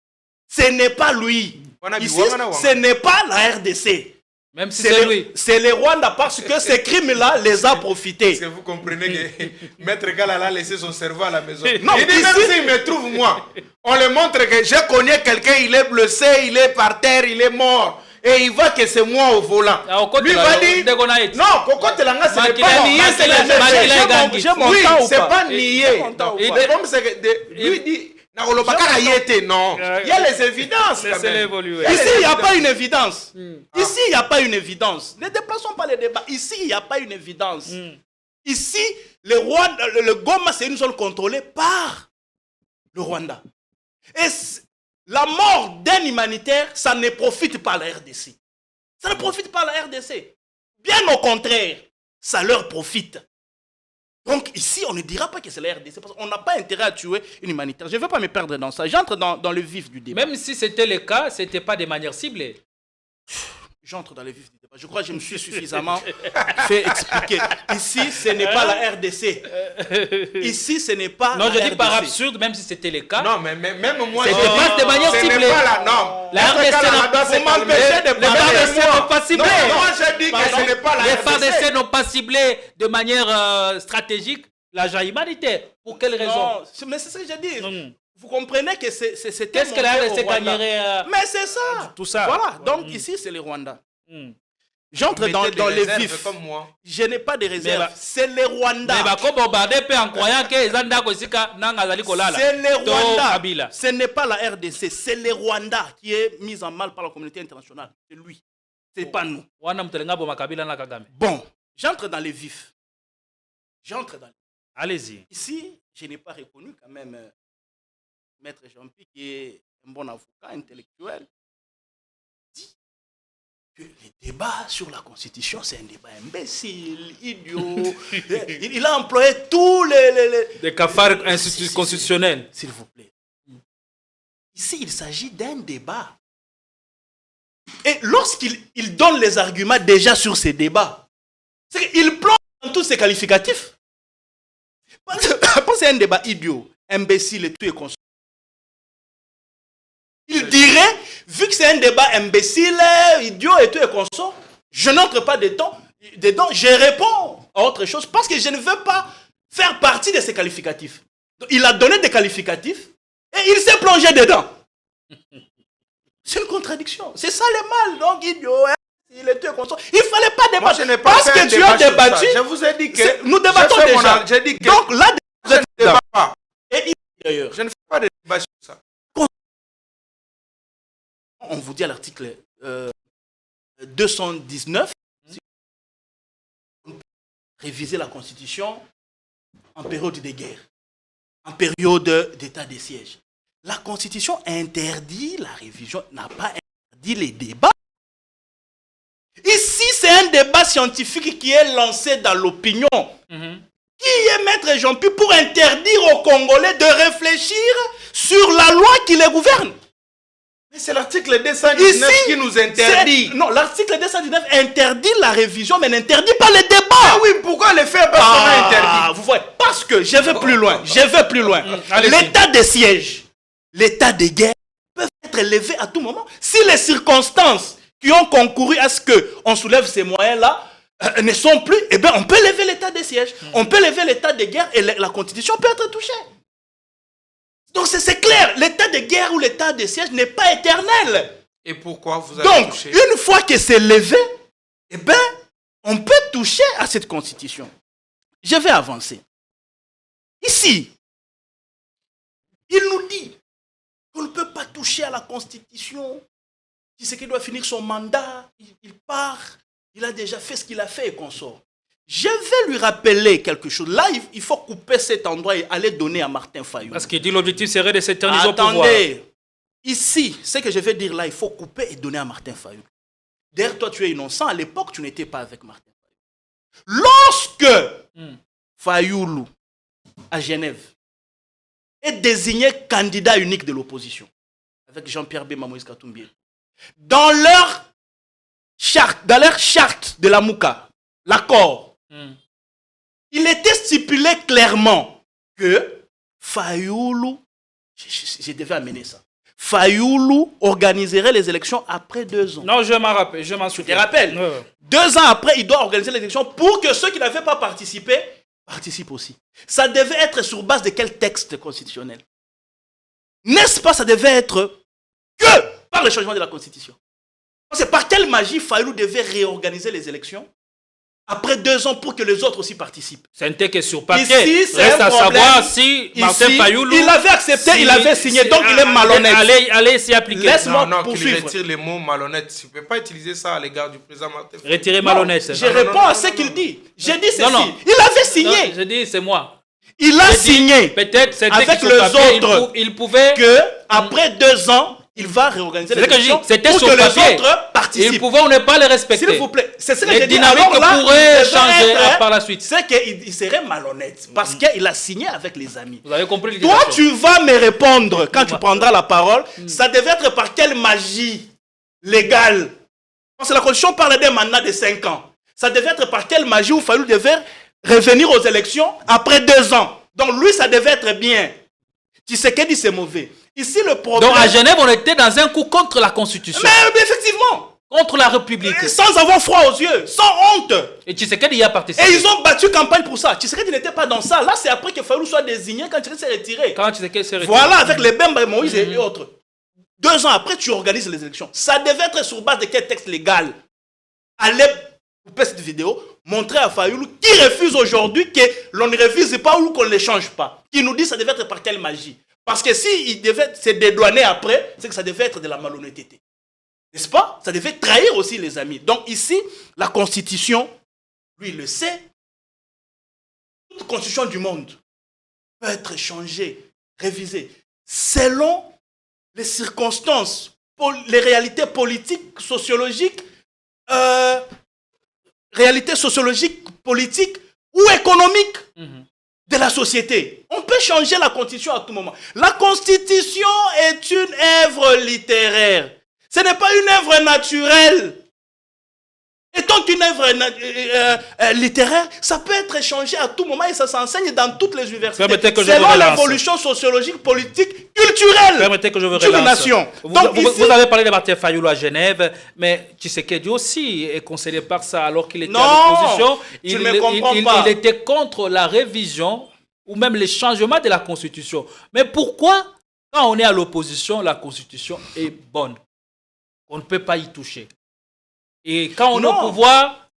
Ce n'est pas lui. Ici, ce n'est pas la RDC. Même si c'est lui. C'est les Rwandais parce que ces crimes-là les a profités. Est-ce que vous comprenez que Maître Gala a laissé son cerveau à la maison? Non, il dit ici, même s'il me trouve moi, on le montre que je connais quelqu'un, il est blessé, il est par terre, il est mort. Et il voit que c'est moi au volant. Lui va dire non, Coco Telanga, ce n'est pas nié, c'est le oui, c'est pas nié. Lui dit non, il y a les évidences. Ici, il n'y a pas une évidence. Ici, il n'y a pas une évidence. Ne déplaçons pas les débats. Ici, il n'y a pas une évidence. Ici, le Goma, c'est une zone contrôlée par le Rwanda. Et la mort d'un humanitaire, ça ne profite pas à la RDC. Ça ne profite pas à la RDC. Bien au contraire, ça leur profite. Donc ici, on ne dira pas que c'est la RDC, parce qu'on n'a pas intérêt à tuer une humanitaire. Je ne veux pas me perdre dans ça. J'entre dans le vif du débat. Même si c'était le cas, ce n'était pas de manière ciblée. J'entre dans le vif du débat. Je crois que je me suis suffisamment fait expliquer. Ici, ce n'est pas la RDC. Ici, ce n'est pas non, la RDC. Non, je dis par absurde, même si c'était le cas. Non, mais même moi, c'était pas de manière ciblée. La RDC n'a pas ciblé. Moi, je dis que ce n'est pas la RDC. Les FARDC n'ont pas ciblé de manière stratégique l'agent humanitaire. Pour quelle raison? Non, mais c'est ce que je dis. Vous comprenez que c'était... Qu'est-ce que la RDC gagnerait mais c'est ça. Tout ça. Voilà. Donc ici, c'est le Rwanda. J'entre dans les vifs. Comme moi. Je n'ai pas de réserve. C'est le Rwanda. Mais comme bombarder en croyant que c'est le Rwanda. Ce n'est pas la RDC. C'est le Rwanda qui est mis en mal par la communauté internationale. C'est lui. Ce n'est pas nous. Bon, j'entre dans les vifs. Allez-y. Ici, je n'ai pas reconnu quand même Maître Jean-Pierre, qui est un bon avocat intellectuel, dit que le débat sur la Constitution, c'est un débat imbécile, idiot. Il a employé tous des cafards constitutionnels. S'il vous plaît. Ici, il s'agit d'un débat. Et lorsqu'il donne les arguments déjà sur ces débats, c'est qu'il plonge dans tous ces qualificatifs. Parce que c'est un débat idiot, imbécile et tout est conscient. Il dirait, vu que c'est un débat imbécile, idiot et tout est conscient, je n'entre pas dedans, je réponds à autre chose parce que je ne veux pas faire partie de ces qualificatifs. Donc, il a donné des qualificatifs et il s'est plongé dedans. C'est une contradiction. C'est ça le mal. Donc, idiot, il est tout conscient. Il ne fallait pas débattre. Parce que tu as débattu. Je vous ai dit que nous débattons déjà. Donc là, je ne débat pas. Et d'ailleurs, je ne fais pas de débat sur ça. On vous dit à l'article 219, réviser la Constitution en période de guerre, en période d'état de siège. La Constitution interdit la révision, n'a pas interdit les débats. Ici, c'est un débat scientifique qui est lancé dans l'opinion. Qui est Maître Jean-Pierre pour interdire aux Congolais de réfléchir sur la loi qui les gouverne? Mais c'est l'article 219 qui nous interdit. Non, l'article 219 interdit la révision, mais n'interdit pas les débats. Ah oui, pourquoi le faire parce qu'on a interdit? Vous voyez, parce que je vais plus loin. L'état de siège, l'état de guerre peuvent être levés à tout moment. Si les circonstances qui ont concouru à ce qu'on soulève ces moyens-là ne sont plus, eh bien, on peut lever l'état de siège. On peut lever l'état de guerre et la Constitution peut être touchée. Donc c'est clair, l'état de guerre ou l'état de siège n'est pas éternel. Et pourquoi vous avez Donc, touché? une fois que c'est levé, eh bien, on peut toucher à cette constitution. Je vais avancer. Ici, il nous dit qu'on ne peut pas toucher à la constitution. Tshisekedi doit finir son mandat, il part, il a déjà fait ce qu'il a fait et qu'on sort. Je vais lui rappeler quelque chose. Là, il faut couper cet endroit et aller donner à Martin Fayulu. Parce qu'il dit l'objectif serait de s'éterniser au pouvoir. Attendez. Ici, ce que je vais dire là, il faut couper et donner à Martin Fayulu. D'ailleurs, toi, tu es innocent. À l'époque, tu n'étais pas avec Martin Fayulu. Lorsque Fayulu, à Genève, est désigné candidat unique de l'opposition, avec Jean-Pierre Bemba, Moïse Katumbi, dans leur charte de la Mouka, l'accord, il était stipulé clairement que Fayulu, je devais amener ça, Fayulu organiserait les élections après 2 ans. Non, je m'en rappelle, je m'en souviens. Je rappelle, 2 ans après, il doit organiser les élections pour que ceux qui n'avaient pas participé participent aussi. Ça devait être sur base de quel texte constitutionnel? N'est-ce pas, ça devait être que par le changement de la Constitution. C'est par quelle magie Fayulu devait réorganiser les élections après 2 ans pour que les autres aussi participent? C'est un texte sur papier. Ici, c'est reste un à problème. savoir si Martin Fayulu... Il avait accepté, il avait signé, donc il est malhonnête. Allez s'y appliquer. Laisse-moi Non, poursuivre. qu'il retire les mots malhonnêtes. Tu ne peux pas utiliser ça à l'égard du président Martin Fayulu. Retirer malhonnête. Je réponds à ce qu'il dit. J'ai dit ceci. Non. Il avait signé. Je dis, c'est moi. Il a signé. Peut-être c'était avec sur les papier, autres. il pouvait... Que après 2 ans, il va réorganiser les élections c'était pour sur que papier. les autres participent. Il pouvait, on ne pas les respecter. S'il vous plaît, c'est ce que les j'ai dit. dynamiques Alors là, pourraient il changer devrait être, par la suite. C'est qu'il serait malhonnête parce qu'il a signé avec les amis. Vous avez compris Toi, tu vas me répondre quand tu prendras la parole. Ça devait être par quelle magie légale? Parce que la Constitution parle d'un mandat de 5 ans. Ça devait être par quelle magie où Fayulu devait revenir aux élections après 2 ans. Donc lui, ça devait être bien. Tshisekedi, c'est mauvais. Ici, le problème... Donc à Genève, on était dans un coup contre la Constitution. Mais effectivement. Contre la République. Sans avoir froid aux yeux, sans honte. Et Tshisekedi y a participé. Et ils ont battu campagne pour ça. Tshisekedi n'était pas dans ça. Là, c'est après que Fayulu soit désigné quand Tshisekedi s'est retiré. Quand Tshisekedi s'est retiré. Voilà, avec les Bemba, Moïse et autres. 2 ans après, tu organises les élections. Ça devait être sur base de quel texte légal? Allez couper cette vidéo, montrer à Fayulu qui refuse aujourd'hui que l'on ne refuse pas ou qu'on ne les change pas. Qui nous dit que ça devait être par quelle magie? Parce que s'il devait se dédouaner après, c'est que ça devait être de la malhonnêteté. N'est-ce pas? Ça devait trahir aussi les amis. Donc ici, la Constitution, lui, il le sait. Toute Constitution du monde peut être changée, révisée, selon les circonstances, les réalités politiques, sociologiques, politiques ou économiques de la société. On peut changer la Constitution à tout moment. La Constitution est une œuvre littéraire. Ce n'est pas une œuvre naturelle. Étant qu'une œuvre littéraire, ça peut être changé à tout moment et ça s'enseigne dans toutes les universités. Selon l'évolution sociologique, politique, culturelle Permettez que je vous d'une nation. Vous avez parlé de Martin Fayulu à Genève, mais Tshisekedi aussi est concerné par ça alors qu'il était à l'opposition. Il était contre la révision ou même les changements de la Constitution. Mais pourquoi, quand on est à l'opposition, la Constitution est bonne? On ne peut pas y toucher. Et quand on est au pouvoir,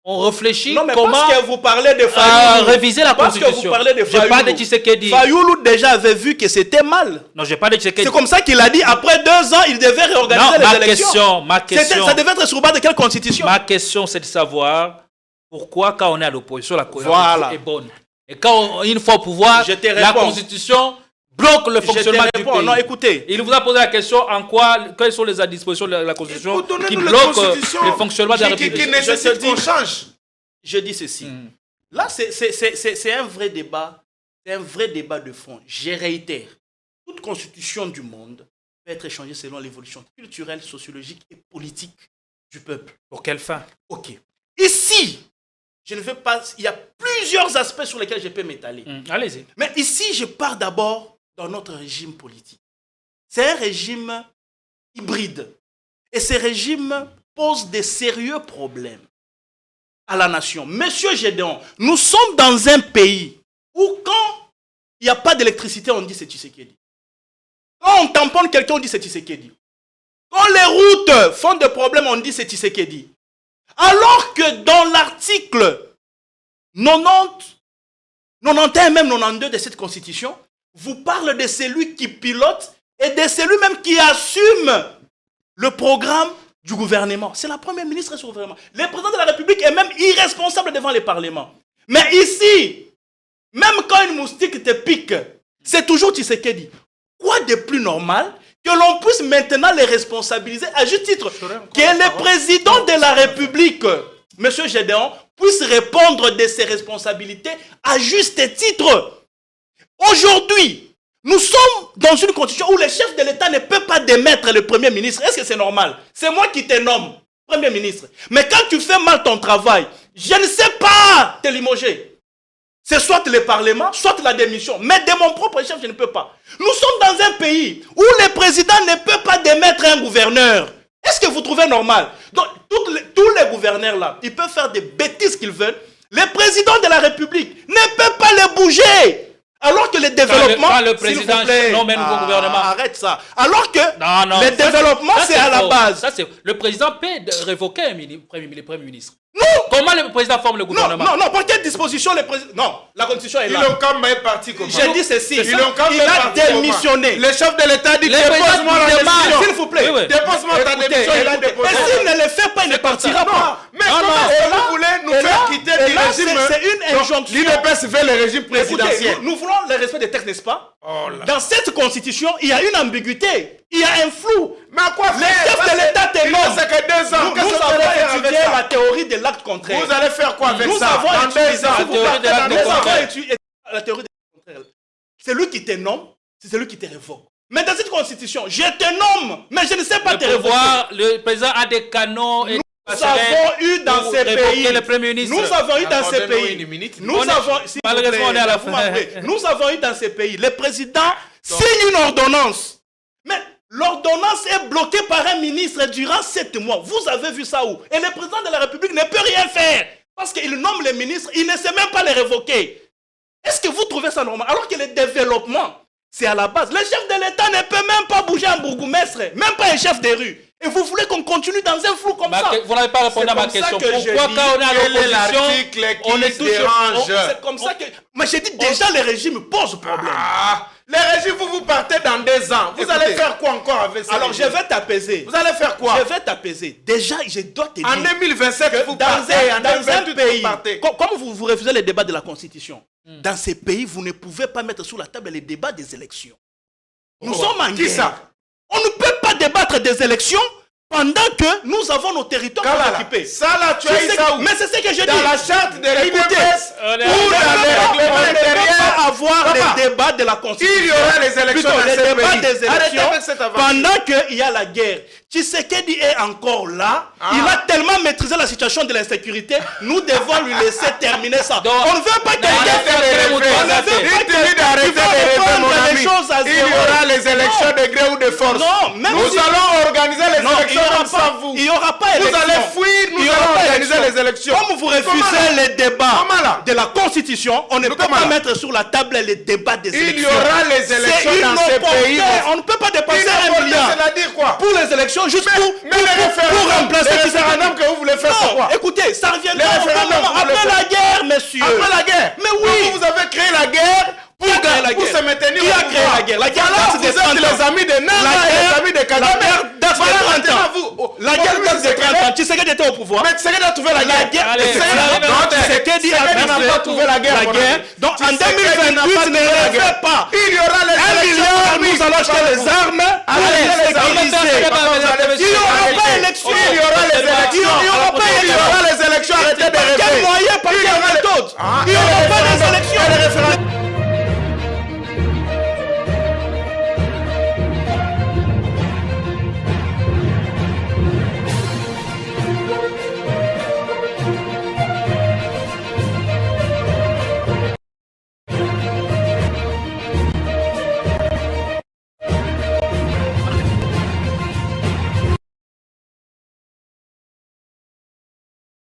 on réfléchit comment parce que vous parlez de Fayulu, réviser la Constitution. Parce que vous parlez de Fayulu. Je parle de Tshisekedi. Fayulu déjà avait vu que c'était mal. Non, je parle de Tshisekedi. C'est comme ça qu'il a dit, après 2 ans, il devait réorganiser les élections. Ma question, ça devait être sur base de quelle constitution? Ma question, c'est de savoir pourquoi, quand on est à l'opposition, la constitution est bonne. Et quand une fois au pouvoir, la constitution bloque le fonctionnement du pays. Non, écoutez. Il vous a posé la question en quoi, quelles sont les dispositions de la Constitution qui bloquent le fonctionnement de la République. Qui nécessite qu'on change. Je dis ceci. Là, c'est un vrai débat. C'est un vrai débat de fond. Je réitère. Toute constitution du monde peut être changée selon l'évolution culturelle, sociologique et politique du peuple. Pour quelle fin? Ok. Ici, je ne veux pas... Il y a plusieurs aspects sur lesquels je peux m'étaler. Allez-y. Mais ici, je pars d'abord dans notre régime politique. C'est un régime hybride. Et ce régime pose des sérieux problèmes à la nation. Monsieur Gédéon, nous sommes dans un pays où quand il n'y a pas d'électricité, on dit c'est Tshisekedi. Quand on tamponne quelqu'un, on dit c'est Tshisekedi. Quand les routes font des problèmes, on dit c'est Tshisekedi. Alors que dans l'article 90, 91 et même 92 de cette constitution, vous parle de celui qui pilote et de celui même qui assume le programme du gouvernement. C'est la première ministre sur le gouvernement. Le président de la République est même irresponsable devant le Parlement. Mais ici, même quand une moustique te pique, c'est toujours Tshisekedi. Quoi de plus normal que l'on puisse maintenant les responsabiliser à juste titre, que le président de la République, M. Gédéon, puisse répondre de ses responsabilités à juste titre. Aujourd'hui, nous sommes dans une constitution où le chef de l'État ne peut pas démettre le Premier ministre. Est-ce que c'est normal? C'est moi qui te nomme Premier ministre. Mais quand tu fais mal ton travail, je ne sais pas te limoger. C'est soit le Parlement, soit la démission. Mais de mon propre chef, je ne peux pas. Nous sommes dans un pays où le président ne peut pas démettre un gouverneur. Est-ce que vous trouvez normal? Donc, tous les gouverneurs là, ils peuvent faire des bêtises qu'ils veulent. Le président de la République ne peut pas les bouger. Alors que le développement... Quand le président nomme un nouveau gouvernement... Arrête ça. Alors que le développement, c'est à la base. Ça, le président peut révoquer le Premier ministre. Non. Comment le président forme le gouvernement? Non, par quelle disposition le président... Non, la constitution est là. Ils ont quand même parti comme ça. J'ai dit ceci. Il a démissionné. Le chef de l'État dit dépose-moi la démission. S'il vous plaît. Dépose-moi ta démission. Et s'il ne le fait pas, il ne partira pas. Mais comment vous voulez nous faire quitter du régime? C'est une injonction. L'UDPS veut le régime présidentiel. Nous voulons le respect des textes, n'est-ce pas? Dans cette constitution, il y a une ambiguïté. Il y a un flou. Mais à quoi faire? Le chef de l'État est mort. C'est que 2 ans. Nous avons étudié la théorie de l'acte contraire. Vous allez faire quoi avec ça? Nous avons étudié la théorie de l'acte contraire. C'est lui qui te nomme, c'est celui qui te révoque. Mais dans cette constitution, je te nomme, mais je ne sais pas te révoquer. Le président a des canons et nous avons eu dans ces pays. Le Premier ministre. Nous avons eu dans ces pays. Malheureusement, on est à la fin. Nous avons eu dans ces pays. Le président signe une ordonnance. Mais l'ordonnance est bloquée par un ministre durant 7 mois. Vous avez vu ça où? Et le président de la République ne peut rien faire. Parce qu'il nomme les ministres, il ne sait même pas les révoquer. Est-ce que vous trouvez ça normal? Alors que le développement, c'est à la base. Le chef de l'État ne peut même pas bouger un bourgmestre, même pas un chef de rue. Et vous voulez qu'on continue dans un flou comme ça? Vous n'avez pas répondu à ma question. Pourquoi quand on est à l'opposition, on est tous... C'est comme ça que... Mais j'ai dit déjà, le régime pose problème. Le régime, vous partez dans 2 ans. Vous allez faire quoi encore avec ça? Alors, je vais t'apaiser. Vous allez faire quoi? Je vais t'apaiser. Déjà, je dois te dire... En 2027, vous partez. Dans un pays, comme vous refusez les débats de la Constitution, dans ces pays, vous ne pouvez pas mettre sur la table les débats des élections. Nous sommes en guerre. Qui ça? On ne peut pas débattre des élections pendant que nous avons nos territoires occupés. Ça là, tu as eu ça où? Mais c'est ce que je dis. Dans la charte de l'UDPS, on ne peut pas avoir les débats de la Constitution. Il y aura les élections dans les ce débats pays. des élections pendant qu'il y a la guerre. Tshisekedi est encore là. Il a tellement maîtrisé la situation de l'insécurité. Nous devons lui laisser terminer ça. On ne veut pas il y aura les élections de gré ou de force. Nous allons organiser les élections sans vous. Il n'y aura pas élection. Vous allez fuir, nous allons organiser les élections. Comme vous refusez les débats de la Constitution, on ne peut pas mettre sur la table les débats des élections. Il y aura les élections dans ces pays. On ne peut pas dépasser 1 milliard. C'est-à-dire quoi? Pour les élections, juste pour remplacer le référendum que vous voulez faire. Non, écoutez, ça reviendra après la guerre, monsieur. Après la guerre? Mais oui. Vous avez créé la guerre pour se maintenir. Qui a créé la guerre? La guerre date de 30 ans. Vous êtes les amis de Nana et les amis de Kagame. La guerre date de 30 ans. La guerre date de 30 ans. Tshisekedi était au pouvoir. Mais Tshisekedi a trouvé la guerre. Tshisekedi n'a pas trouvé la guerre. Donc en 2028, ne le fait pas. Il y aura les élections. Nous allons acheter les armes pour les sécuriser. Il n'y aura pas d'élection. Il y aura les élections. Il n'y aura pas les élections. Arrêtez de rêver. Par quel moyen? Par quelle méthode? Il n'y aura